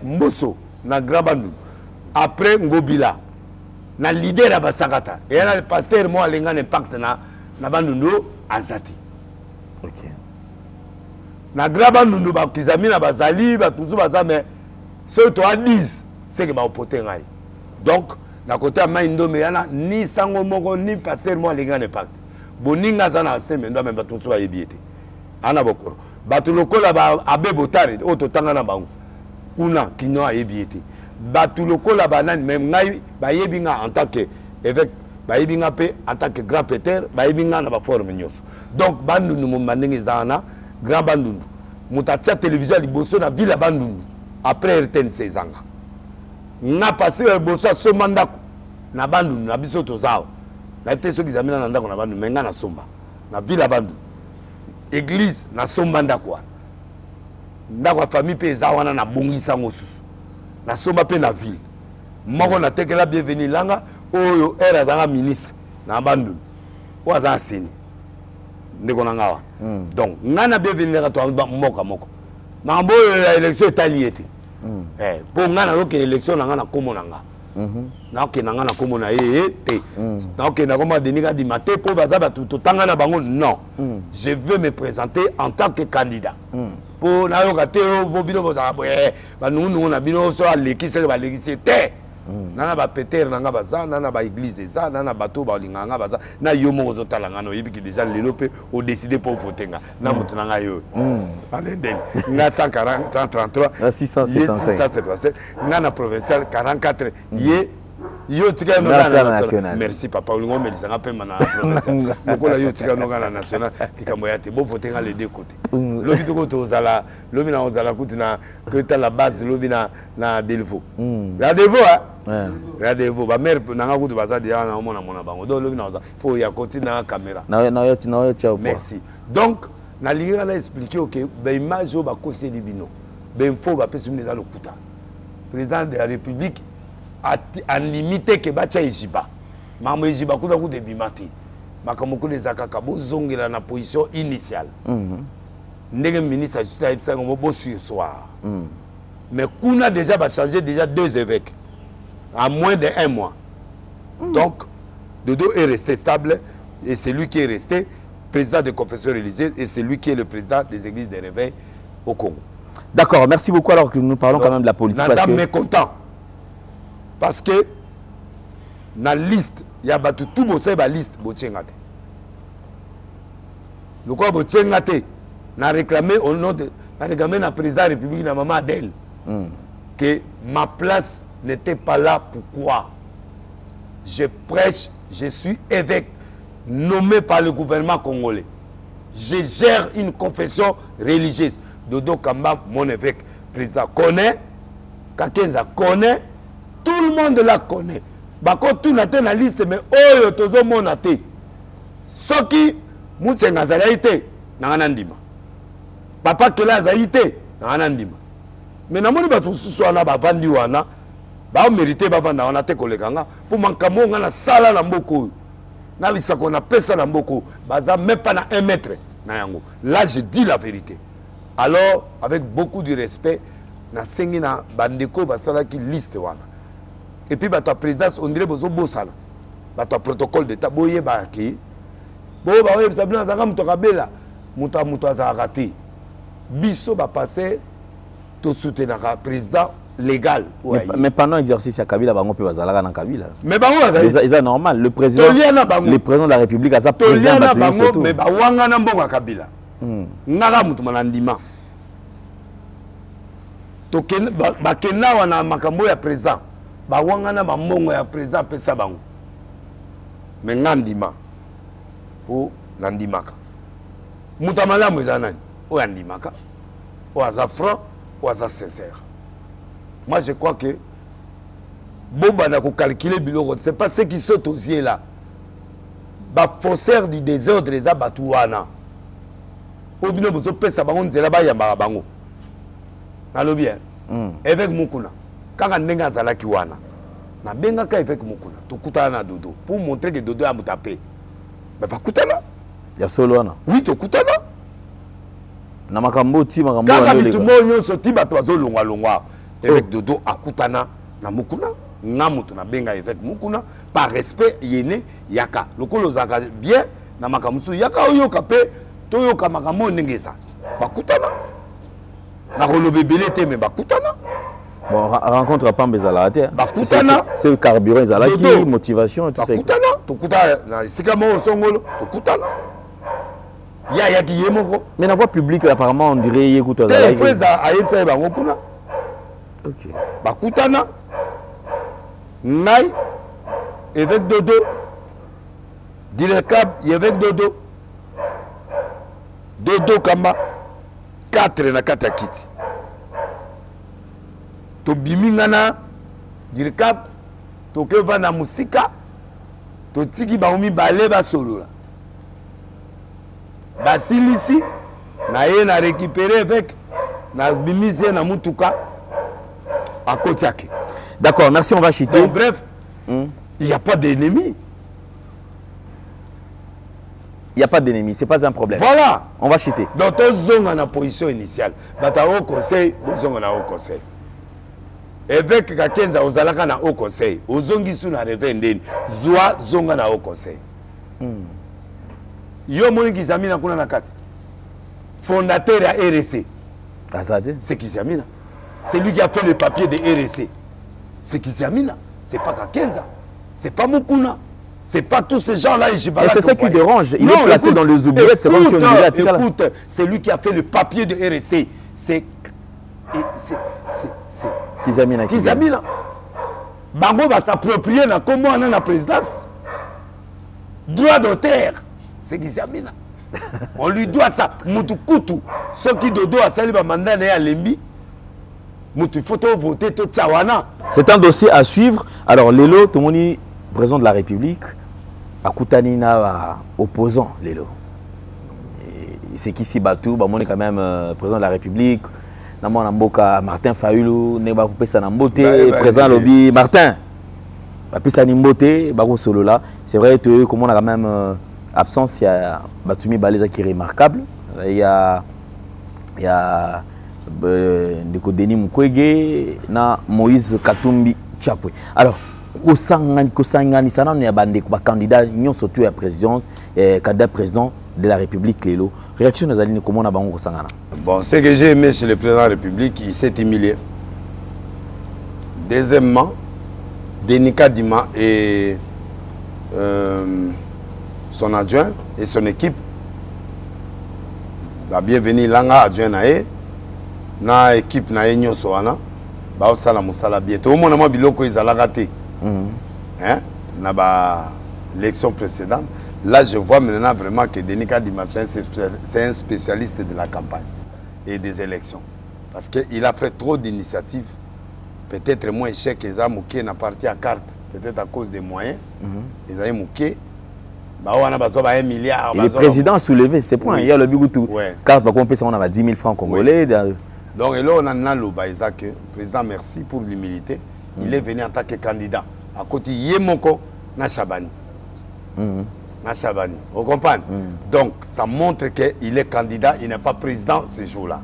Mboso na Grand Bandun après Ngobila na leader ya basakata et là le pasteur moi alenga impact na Bandundu azati. OK. Na Grand Bandundu ba kizami na bazali ba tuzu bazame ce to a 10 c'est que ba opoter ngai. Donc na côté maindo me yana ni sango moko ni pasteur moi alenga impact. Boninga zana semendo même ba tuzu ba yebiete. Ana bokoro. Ba tulokola ba abebotare o to tanga na bangu. Kuna kinyo ayebiete. Batu lokola banane même ngai ba yebinga en tant que évêque ba yebinga pe en tant que grand péter ba yebinga na ba forme nyos donc bandundu mo mandenge zana grand bandundu mutatia télévision liboso na ville bandundu après RTNC zanga na passé liboso so mandako na bandundu na biso tozao na te so kizamina na ndako na bandundu menga na somba na ville bandundu église na somba ndako ndako famille pe zawana na bongisa ngosusu na somba pe na ville moko na tekela bienvenue langa oyo era zanga ministre na bandu o azanga seni ndeko na ngawa donc ngana bienvenue ka to moko moko na mbo ya élection italienne Pour nga na que l'élection na nga na komo na nga. Na que na nga na komo na te. Na que na koma deninga di maté pour bazaba tout tanga na bango non. Je veux me présenter en tant que candidat. Pour na yo kate bo bino bozaka boye ba nunu na bino so alekise ba lekise te. Nana ba Peter nanga baza nana ba église za nana bato ba linganga baza na yo mo zotala ngano yebiki déjà lelo pe o décider pour voter nga na mutu nanga yo alendel nga 140 133 677 nana provincial 44 ye yo tika no national merci papa olingo melisanga pe mana provincial lokola yo tika no na national kikambo ya te bo voter nga les deux côtés lobi to ko tozala lobi na ozala kutina que ta la base lobi na Delvaux la Delvaux regardez-vous, ma mère n'a pas de bazar déjà na mona bango. Donc le binaza, faut y a continuer na caméra. Merci. Donc na linga na expliquer que ben image ba conseil du bino. Ben faut ba pesi mneza lokuta. Président de la République a limité que ba tia ejiba. Mamo ejiba kuda ku de bimati. Makamoko les akaka bo zongela na position initiale. Ndenge ministre a juste à mo bo sur soir. Mais kuna déjà va changer déjà 2 évêques. À moins de 1 mois. Donc, Dodo est resté stable et c'est lui qui est resté président des confessions religieuses et c'est lui qui est le président des églises de réveil au Congo. D'accord, merci beaucoup. Alors que nous parlons quand même de la politique. Nous sommes mécontents. Parce que dans la liste, il y a tout la liste. Le quoi Botiengate n'a réclamé au nom de la président de la République, la maman Adèle, que ma place n'était pas là. Pourquoi? Je prêche, je suis évêque nommé par le gouvernement congolais. Je gère une confession religieuse. Dodo Kamba, mon évêque, président, connaît. Kakenza connaît. Tout le monde la connaît. Bako tout n'a pas la liste, mais oh, tozo mon athée. Soki, mouchenga zalaïté, nanandima. Papa Kela zaïté, nanandima. Mais namoni batu suswana ba vandi wana. Ba mérité ba vanda wana te kolekanga pour mankamo ngana sala na mboko na bisako na pesa na mboko baza même pas na 1 mètre na yango. Là je dis la vérité. Alors avec beaucoup de respect na sengi na bandeko basala ki liste wana. Et puis ba ta présidence on dirait bozo bosala. Ba ta protocole d'état boye ba ki bo ba oye sabina zanga mutoka bela muto azaka te. Biso ba passer to soutenir le président légal. Mais pendant l'exercice à Kabila, bango pe bazalaka na Kabila. Mais bango c'est normal. Le président de la République a sa président bango mais ba wanga na mbongo Kabila. Ngaka mutu manandima. To ken ba kena wana makambo ya président. Ba wanga na mbongo ya président pesa bango. Mais ngandima po nandimaka. Mutu malamu ezanani o yandimaka. O azafran ou à sincère. Moi je crois que Boba n'a qu'à calculer biloko. C'est pas ceux qui sautent aux yeux là. Ba faussaire du désordre les abatouana. Obino bozo pesa bango nzela ba yamba bango. Nalo bien. Avec Mukuna. Kaka ndenga zalaki wana. Na benga ka avec Mukuna. To kutana na Dodo pour montrer que Dodo a mutapé. Mais pas kutana. Ya solo wana. Oui, to kutana. Na makambo ti makambo kaka bitumo nyonso ti bato bazo longwa avec Dodo akutana na Mukuna na mutu na benga avec Mukuna par respect yene yaka lokolo zaka bien na makamsu yaka oyoka pe toyoka makambo ndengeza bakutana na kolobebele te me bakutana bon rencontre pas mbezala te bakutana c'est le carburant ezalaki motivation et tout ça bakutana tokutana na sika mo songolo tokutana. Ya qui est mon. Mais la voie publique, apparemment, on dirait écoute. Ok. Bakutana. Nai. Évêque Dodo. Direcab, évêque Dodo. Dodo Kamba. 4 na katakiti. To bimingana. Direcab. To keva na musika. To tiki baumi bale ba solo la. Basilisi na ye na récupérer avec na bimisie na mutuka à Kotiake. D'accord, merci, on va chuter. Donc bref, il n'y a pas d'ennemi. Il n'y a pas d'ennemi, c'est pas un problème. Voilà. On va chuter. Donc, on a la position initiale. Bata au conseil, on a au conseil. évêque Kakenza ozalaka na haut conseil ozongi sous na revendeni zwa zonga na haut conseil yo moni Kizamina kuna na kati fondateur à RSC c'est Kizamina, c'est lui qui a fait le papier de RSC, c'est Kizamina, c'est pas Kakenza, c'est pas Mukuna, c'est pas tous ces gens là. Et c'est ça qui dérange, il est placé dans les oubliettes, c'est comme si on disait écoute, c'est lui qui a fait le papier de RSC, c'est Kizamina. Kizamina. Bango va s'approprier na comment on a la présidence. Droit d'auteur, c'est Kizamina. On lui doit ça. Mutukutu, ceux qui dodo a sali ba mandat na lembi. Mutu photo voter to tchawana. C'est un dossier à suivre. Alors Lelo Tomoni, président de la République, akutani na opposant Lelo. C'est qui si Batou, ba moni quand même président de la République. Namon Namboka Martin Fayulu, ne ba couper ça namboté, président lobby Martin. Ba pisa nimboté, ba solo là. C'est vrai que comment on a quand même absence, il y a Batumi Baleza qui est remarquable. Il y a Denis Mukwege na Moïse Katumbi Chapwe. Alors, Kosangani Sana, il y a des candidats surtout à président, candidat président de la République Lelo. Réaction de Zaline, comment on a bango Kosangana? Bon, ce que j'ai aimé chez le président de la République, il s'est humilié. Deuxièmement, Denis Kadima et son adjoint et son équipe. La bienvenue langa adjoint nae na équipe nae nyonso wana ba osala musala bien to mona biloko ezalaka te hein na ba l'élection précédente. Là je vois maintenant vraiment que Denis Kadima c'est un spécialiste de la campagne et des élections parce qu'il a fait trop d'initiatives, peut-être moins échec que ça Mouké n'a parti à carte, peut-être à cause des moyens. Ils avaient Mouké. Et le président a soulevé ces points. Oui. Il y a le Bigoutou. Carte par contre, on a 10 000 francs congolais. Oui. Donc là, on a le président, merci pour l'humilité. Il est venu en tant que candidat. À côté, Yemoko, Nachabani. Nachabani. Vous comprenez? Donc, ça montre qu'il est candidat, il n'est pas président ce jour-là.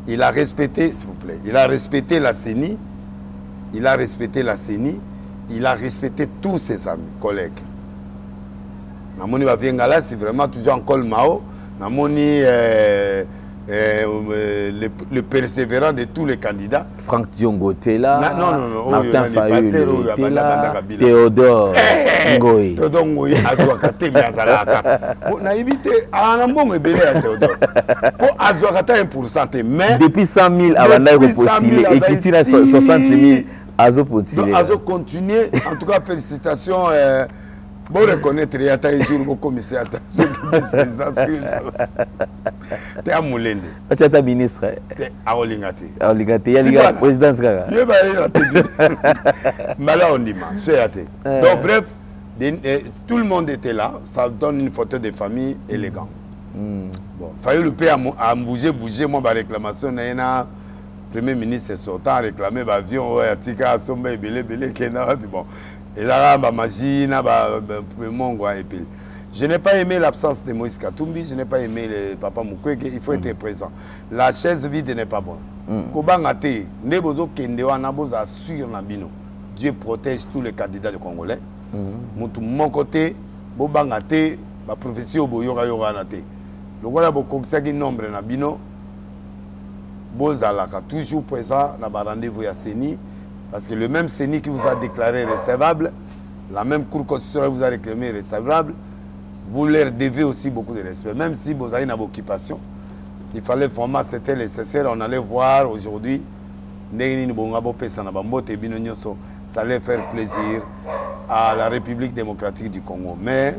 Il a respecté, s'il vous plaît, il a respecté la CENI. Il a respecté la CENI. Il a respecté tous ses amis, collègues. Namoni va venir là, c'est vraiment toujours en col Mao. Namoni le persévérant de tous les candidats. Franck Diongo était là. Non. Martin Fayulu était là. Théodore Ngoï. Théodore Ngoï Azouakate Miazalaka. On a évité à un bonébélé à Théodore. Pour Azouakate 1%. Mais depuis 100 000 avant d'aller postuler et qui tire à 60 000 Azo continuer. Azo continuer. En tout cas, félicitations. Bon reconnaître, il y a un jour au commissaire, vice-président. Tu es à Moulende. Tu es ministre. Tu es à Olingate. Olingate, il y a la présidence. Mais là, on dit, donc, bref, tout le monde était là. Ça donne une photo de famille élégante. Bon, il fallait le payer à bouger. Moi, ma réclamation, le Premier ministre sortant réclamer l'avion, Tika, Somba, Belé, Kena, bon. Et là, je n'ai pas aimé l'absence de Moïse Katumbi, je n'ai pas aimé le papa Mukwege, il faut être présent. La chaise vide n'est pas bonne. Dieu protège tous les candidats de Congolais. Mon côté, la profession le voilà beaucoup de nombre na bino. Bozalaka toujours présent dans le rendez-vous à Seni. Parce que le même CENI qui vous a déclaré recevable, la même Cour constitutionnelle vous a réclamé recevable, vous leur devez aussi beaucoup de respect. Même si vous avez une occupation, il fallait vraiment, c'était nécessaire. On allait voir aujourd'hui, ça allait faire plaisir à la République démocratique du Congo. Mais,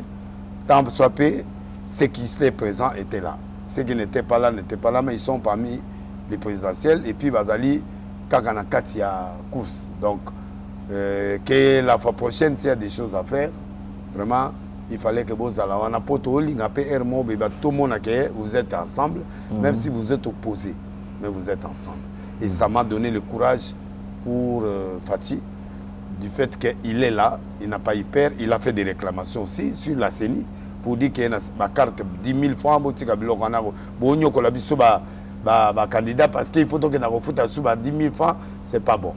tant soit peu, ceux qui étaient présents étaient là. Ceux qui n'étaient pas là n'étaient pas là, mais ils sont parmi les présidentiels. Et puis, Bazali, il y a course. Donc, que la fois prochaine, s'il y a des choses à faire, vraiment, il fallait que vous alliez. On a pas tout le monde, vous êtes ensemble, même si vous êtes opposés, mais vous êtes ensemble. Et ça m'a donné le courage pour Fatih, du fait qu'il est là, il n'a pas eu peur, il a fait des réclamations aussi sur la CENI, pour dire qu'il y a une carte 10 000 francs, candidat parce qu'il faut que nous fout à 10 000 francs, c'est pas bon.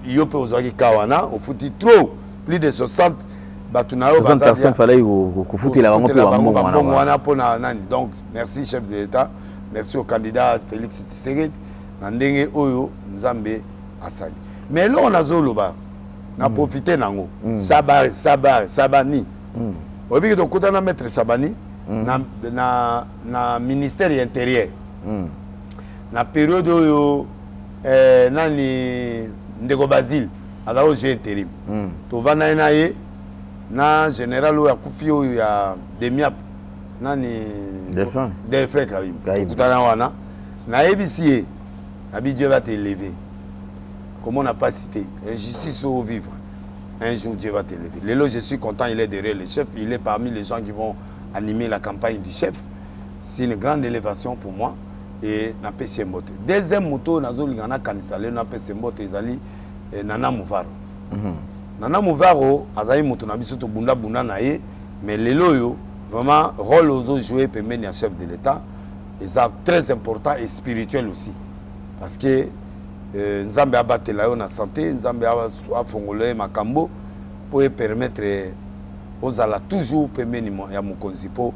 yo pe ozaki kawana au fouti trop plus de 60 batunayo 60 personnes fallait que fouti la bango pour wana pona nani. Donc merci chef de l'État, merci au candidat Félix Tshisekedi na ndenge oyo Nzambe asali. Mais là on a zoloba na profiter nango Chabani obi to kutana maître Chabani na ministère intérieur na période oyo nani ndeko Basile azao jeu intérim to vana na ye na général oyo akufi oyo ya Demiap nani Delphin Karim kutana wana na ebisi abi Dieu va t'élever. Comment on n'a pas cité injustice au vivre. Un jour Dieu va t'élever. Lélo, je suis content, il est derrière le chef, il est parmi les gens qui vont animer la campagne du chef. C'est une grande élévation pour moi et na pesi mbote. Deuxième moto nazo lingana kanisale na pesi mbote ezali Nana Mouvaro. Nana Mouvaro azali moto na biso to bunda na ye, mais lelo yo vraiment rôle aux jouer permet à chef de l'État et ça très important et spirituel aussi parce que Nzambe abatela yo na santé, Nzambe afongole makambo pour permettre aux ala toujours permettre ya mokonzi po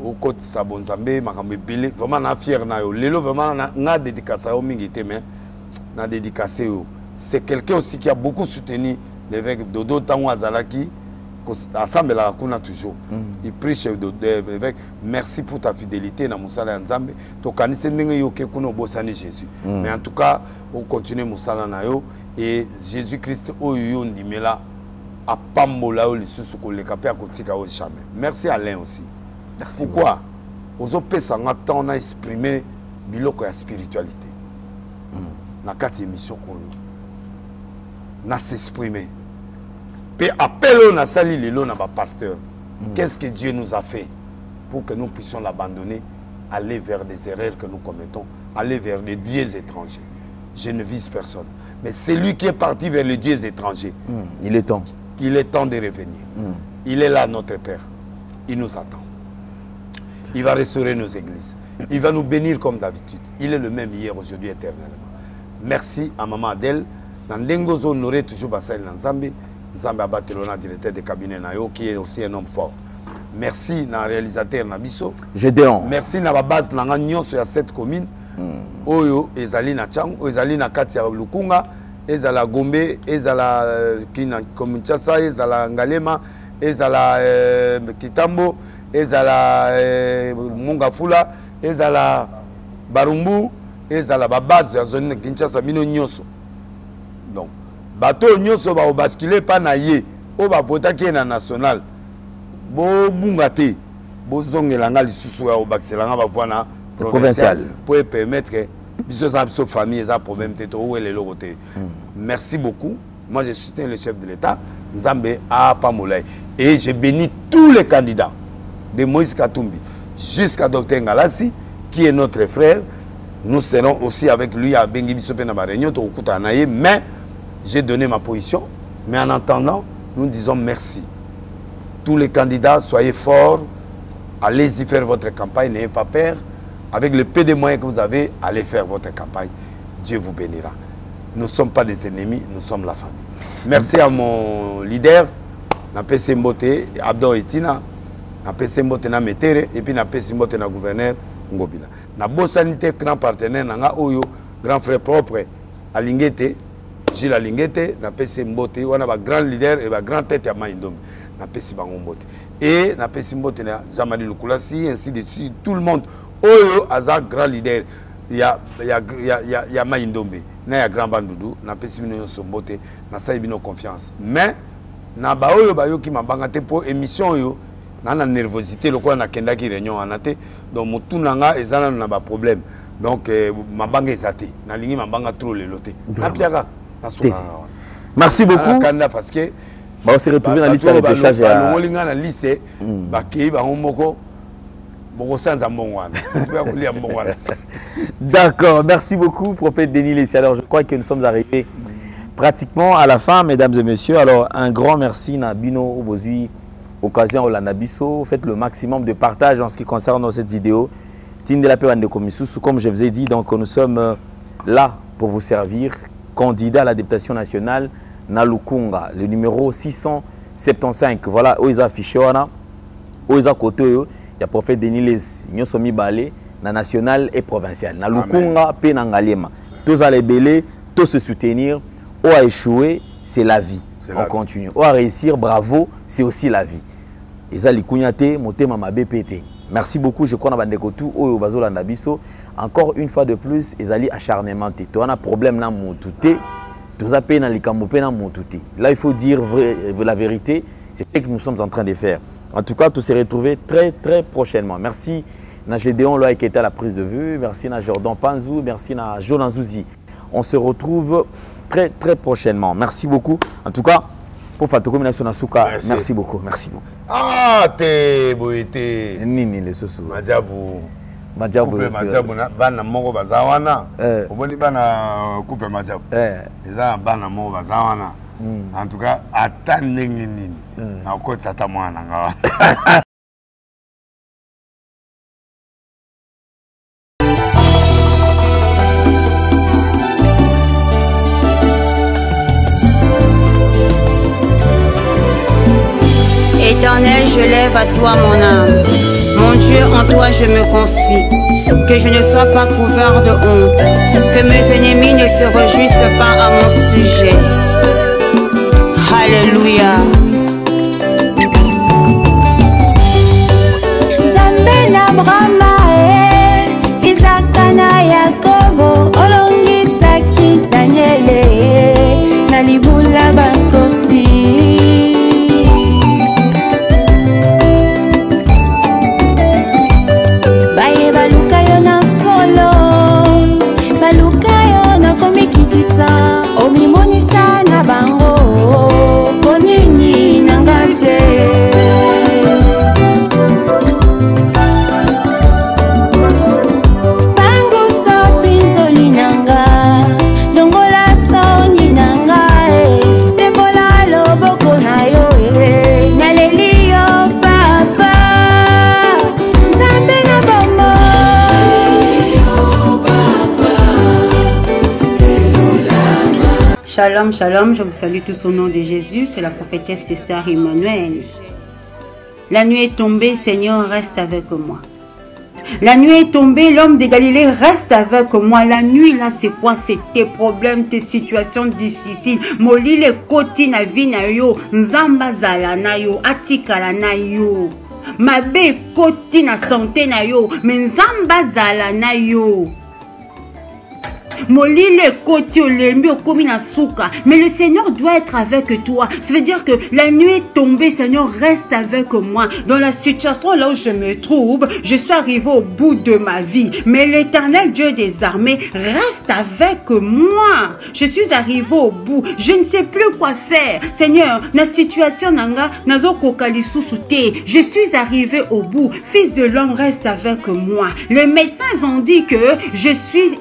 au côté sabon Nzambe makambo belé vraiment na fier na yo lelo vraiment na dédicace yo mingi te mais na dédicace yo c'est quelqu'un aussi qui a beaucoup soutenu l'évêque Dodo Tango Azalaki ensemble la kuna toujours il prie chez l'évêque merci pour ta fidélité na musala Nzambe to kanise ndenge yo ke kuna bosani Jésus mais en tout cas on continue musala na yo et Jésus Christ oyo ndimela apambola yo lisusu ko le kapia kotika o jamais. Merci Alain aussi. Merci. Pourquoi ozo pesa nga temps na exprimer biloko ya spiritualité na kati émission oyo na s'exprimer. Appel on a sali lelo na ba pasteur. Qu'est-ce que Dieu nous a fait pour que nous puissions l'abandonner, aller vers des erreurs que nous commettons, aller vers les dieux étrangers. Je ne vise personne, mais c'est lui qui est parti vers les dieux étrangers. Il est temps. Il est temps de revenir. Il est là notre Père. Il nous attend. Il va restaurer nos églises. Il va nous bénir comme d'habitude. Il est le même hier, aujourd'hui, éternellement. Merci à Maman Adèle. Nandengozo honoré toujours Basaïl Nzambe. Nzambe Abatelona, directeur de cabinet Nayo, qui est aussi un homme fort. Merci na réalisateur Nabiso. Gédéon. Merci na base na nyonso sur cette commune. Oyo ezali na Chango, ezali na kati ya Lukunga, ezala Gombe, ezala kina Kinshasa, ezala Ngalema, ezala Kitambo, ezala Mongafula, ezala Barumbu, ezala base ya zone Kinshasa mino nyonso. Donc bateau nyonso ba basculer pa na ye o ba vota ki na national bo bungate bo zongelanga lisusu ya obakiselanga ba voix provincial pour permettre biso sa famille za problème te to wele lokote. Merci beaucoup. Moi je soutiens le chef de l'État Nzambe a pas molay et je bénis tous les candidats de Moïse Katumbi jusqu'à Dr Ngalasi qui est notre frère. Nous serons aussi avec lui à Bengi biso pe na ba réunion to okuta na ye, mais j'ai donné ma position, mais en attendant, nous disons merci. Tous les candidats, soyez forts, allez-y faire votre campagne, n'ayez pas peur. Avec le peu de moyens que vous avez, allez faire votre campagne. Dieu vous bénira. Nous ne sommes pas des ennemis, nous sommes la famille. Merci à mon leader, Napesi Mbote, Abdo Etina, Napesi Mbote na Metere, et puis Napesi Mbote na gouverneur Ngobila. Na Bossanité, grand partenaire, Nanga Oyo, grand frère propre, Alingete, Gilles Alingete, na pesi Mbote, on a un grand leader et un grand tête à Maïndom, na pesi Bango Mbote. Et na pesi Mbote, na Jamali Lukulasi, ainsi de suite, tout le monde. Oyo, Aza, grand leader, il y a Maïndombe, na ya grand bandoudou, na pesi Mino Mbote, na Saïbino confiance. Mais, na ba Oyo, ba yo qui m'a bangate pour émission yo, na nervosité, le quoi na kenda qui réunion en até, donc moutou nanga, et ça n'a pas problème. Donc, ma banque est até, na lingi ma banque trop le loté. Na piaga. Merci beaucoup. Parce que on s'est retrouvé dans la liste de repêchage. D'accord, merci beaucoup, prophète Denis Lessi. Alors, je crois que nous sommes arrivés pratiquement à la fin, mesdames et messieurs. Alors, un grand merci à Bino Obozui, occasion Olanabiso. Faites le maximum de partage en ce qui concerne cette vidéo. Comme je vous ai dit, donc nous sommes là pour vous servir candidat à la députation nationale Nalukunga, le numéro 675. Voilà, où ils affichent, où ils côté, il y a prophète Denis Les, ils sont mis balé, na national et provincial. Nalukunga, pe nangalema. Tous à les belés, tous se soutenir. Où a échoué, c'est la vie. On continue. Où a réussir, bravo, c'est aussi la vie. Ils ont les motema ma BPT. Merci beaucoup, je crois que tout au bazo landabiso. Encore une fois de plus, ils ont acharnement. Tu as un problème dans mon touté. Tu as payé dans les camopés dans mon touté. Là, il faut dire la vérité. C'est ce que nous sommes en train de faire. En tout cas, tout se retrouver très prochainement. Merci à Gédéon Loa qui était à la prise de vue. Merci à Jordan Panzou. Merci à Jolan Zouzi. On se retrouve très prochainement. Merci beaucoup. En tout cas, pour Fatou Komination Nasuka, merci beaucoup. Merci beaucoup. Ah, t'es boité. Nini les sousous. Madjabou. Madjabou. Madjabou bana mongo bazawana. Oboni bana coupe Madjabou. Eza bana mongo bazawana. En tout cas, attendez nini. Na okoti ata mwana ngawa. Éternel, je lève à toi mon âme. Mon Dieu, en toi je me confie. Que je ne sois pas couvert de honte. Que mes ennemis ne se réjouissent pas à mon sujet. Alléluia. Zambe na Brahma Isaac na Yakobo olongisaki Daniele na libula bakosi. Omimonisa na bango konini nangate. Bango so pinzoli nanga longola soni nanga sembola loboko na yo naleli yo papa Nzambe na bango. Shalom, shalom, je vous salue tous au nom de Jésus, c'est la prophétesse Esther Emmanuel. La nuit est tombée, Seigneur, reste avec moi. La nuit est tombée, l'homme de Galilée reste avec moi. La nuit, là, c'est quoi? C'est tes problèmes, tes situations difficiles. Moli le koti na vi na yo, nzamba zala na yo, atikala na yo. Mabe koti na santé na yo, mais nzamba zala na yo. Molile koti olembi okomi na souka. Mais le Seigneur doit être avec toi. Ça veut dire que la nuit est tombée, Seigneur, reste avec moi. Dans la situation là où je me trouve, je suis arrivé au bout de ma vie. Mais l'Éternel Dieu des armées reste avec moi. Je suis arrivé au bout. Je ne sais plus quoi faire. Seigneur, la situation nanga nazo kokali sousouté. Je suis arrivé au bout. Fils de l'homme reste avec moi. Les médecins ont dit que je suis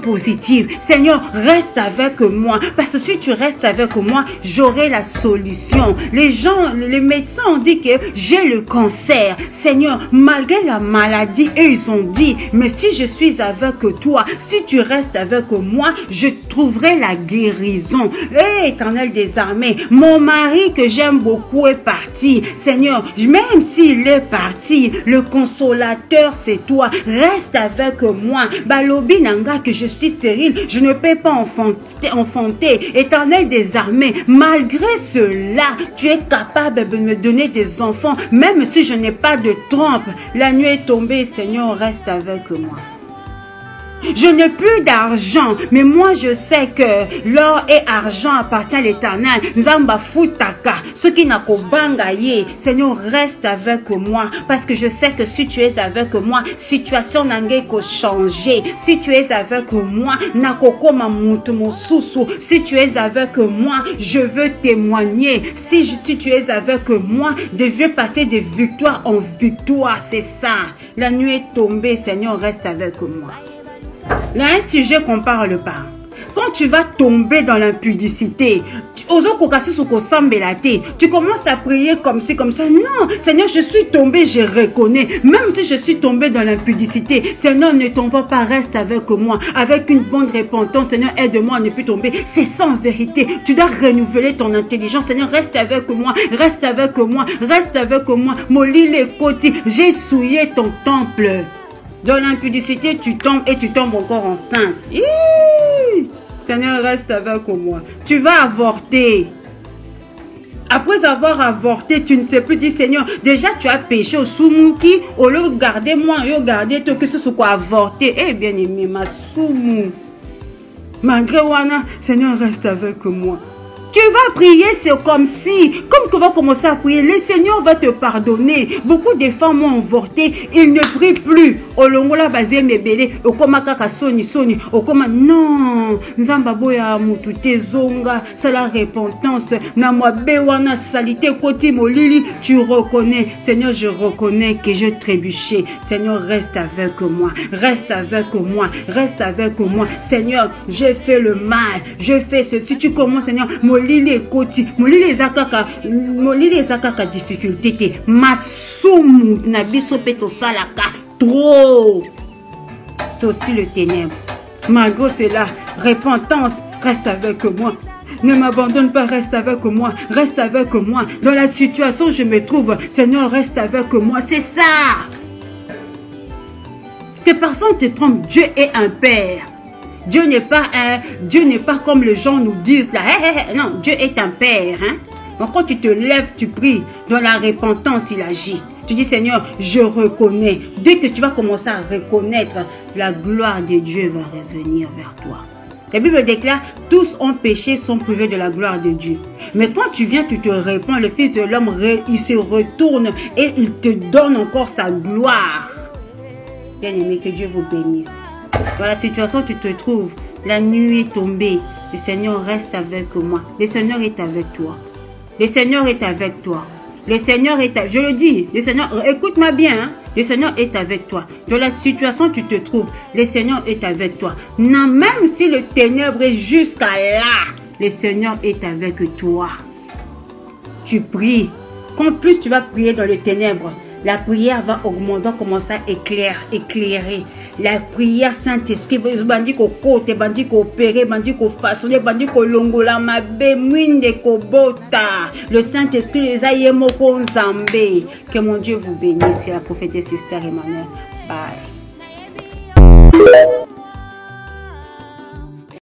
positive. Seigneur, reste avec moi. Parce que si tu restes avec moi, j'aurai la solution. Les médecins ont dit que j'ai le cancer. Seigneur, malgré la maladie, et ils ont dit, mais si je suis avec toi, si tu restes avec moi, je trouverai la guérison. Et Éternel des armées, mon mari que j'aime beaucoup est parti. Seigneur, même s'il est parti, le consolateur c'est toi. Reste avec moi. Balobi nanga que je suis stérile, je ne peux pas enfanter. Éternel des armées, malgré cela, tu es capable de me donner des enfants, même si je n'ai pas de trompe. La nuit est tombée, Seigneur, reste avec moi. Je n'ai plus d'argent, mais moi je sais que l'or et argent appartient à l'Éternel. Nzamba futaka, ce qui n'a qu'au bangaye. Seigneur, reste avec moi, parce que je sais que si tu es avec moi, situation n'a qu'à changer. Si tu es avec moi, si tu es avec moi, je veux témoigner. Si tu es avec moi, je veux passer de victoire en victoire, c'est ça. La nuit est tombée, Seigneur, reste avec moi. Il y a un sujet qu'on parle pas. quand tu vas tomber dans l'impudicité, tu commences à prier comme ci, comme ça. Non, Seigneur, je suis tombé, je reconnais. Même si je suis tombé dans l'impudicité, Seigneur, ne tombe pas, reste avec moi. Avec une bonne repentance, Seigneur, aide-moi à ne plus tomber. C'est ça en vérité. Tu dois renouveler ton intelligence. Seigneur, reste avec moi, reste avec moi, reste avec moi. Molile les côtés, j'ai souillé ton temple. Dans l'impudicité, tu tombes et tu tombes encore enceinte. Seigneur, reste avec moi. Tu vas avorter. Après avoir avorté, tu ne sais plus dire, Seigneur, déjà tu as péché au soumouki, au lieu de garder moi, au garder toi, que ce soit quoi avorter. Eh bien aimé, ma soumou. Malgré Wana, Seigneur, reste avec moi. Tu vas prier, c'est comme si, comme tu vas commencer à prier, le Seigneur va te pardonner. Beaucoup de femmes ont avorté, ils ne prient plus. Olongola basé mebele, okoma kaka soni soni, okoma non, nzamba boya mutute zonga, c'est la repentance. Na moi bewana salité koti molili, tu reconnais, Seigneur, je reconnais que je trébuché. Seigneur, reste avec moi, reste avec moi, reste avec moi. Seigneur, j'ai fait le mal, je fais ceci. Tu commences, Seigneur, molili koti, molili zakaka difficulté. Masumu na biso peto salaka. Trop. C'est aussi le ténèbre. Malgré cela, repentance, reste avec moi. Ne m'abandonne pas, reste avec moi. Reste avec moi. Dans la situation où je me trouve, Seigneur, reste avec moi. C'est ça. Que personne te trompe. Dieu est un Père. Dieu n'est pas comme les gens nous disent là. Non, Dieu est un Père. Hein? Donc quand tu te lèves, tu pries. Dans la repentance, il agit. Tu dis, Seigneur, je reconnais. Dès que tu vas commencer à reconnaître, la gloire de Dieu va revenir vers toi. La Bible déclare, tous ont péché, sont privés de la gloire de Dieu. Mais quand tu viens, tu te répands, le Fils de l'homme, il se retourne et il te donne encore sa gloire. Bien aimé, que Dieu vous bénisse. Dans la situation où tu te trouves, la nuit est tombée. Le Seigneur reste avec moi. Le Seigneur est avec toi. Le Seigneur est avec toi. Le Seigneur est avec... Je le dis, le Seigneur... Écoute-moi bien. Hein? Le Seigneur est avec toi. Dans la situation où tu te trouves, le Seigneur est avec toi. Non, même si le ténèbre est jusqu'à là, le Seigneur est avec toi. Tu pries. Quand plus tu vas prier dans les ténèbres, la prière va augmenter, va commencer à éclairer. La prière Saint-Esprit, bandi ko kote, bandi ko opérer, bandi ko façonner, bandi ko longola mabe, mwinde ko bota. Le Saint-Esprit les a yemoko nzambe. Que mon Dieu vous bénisse. C'est la prophétesse Esther Emmanuel. Bye.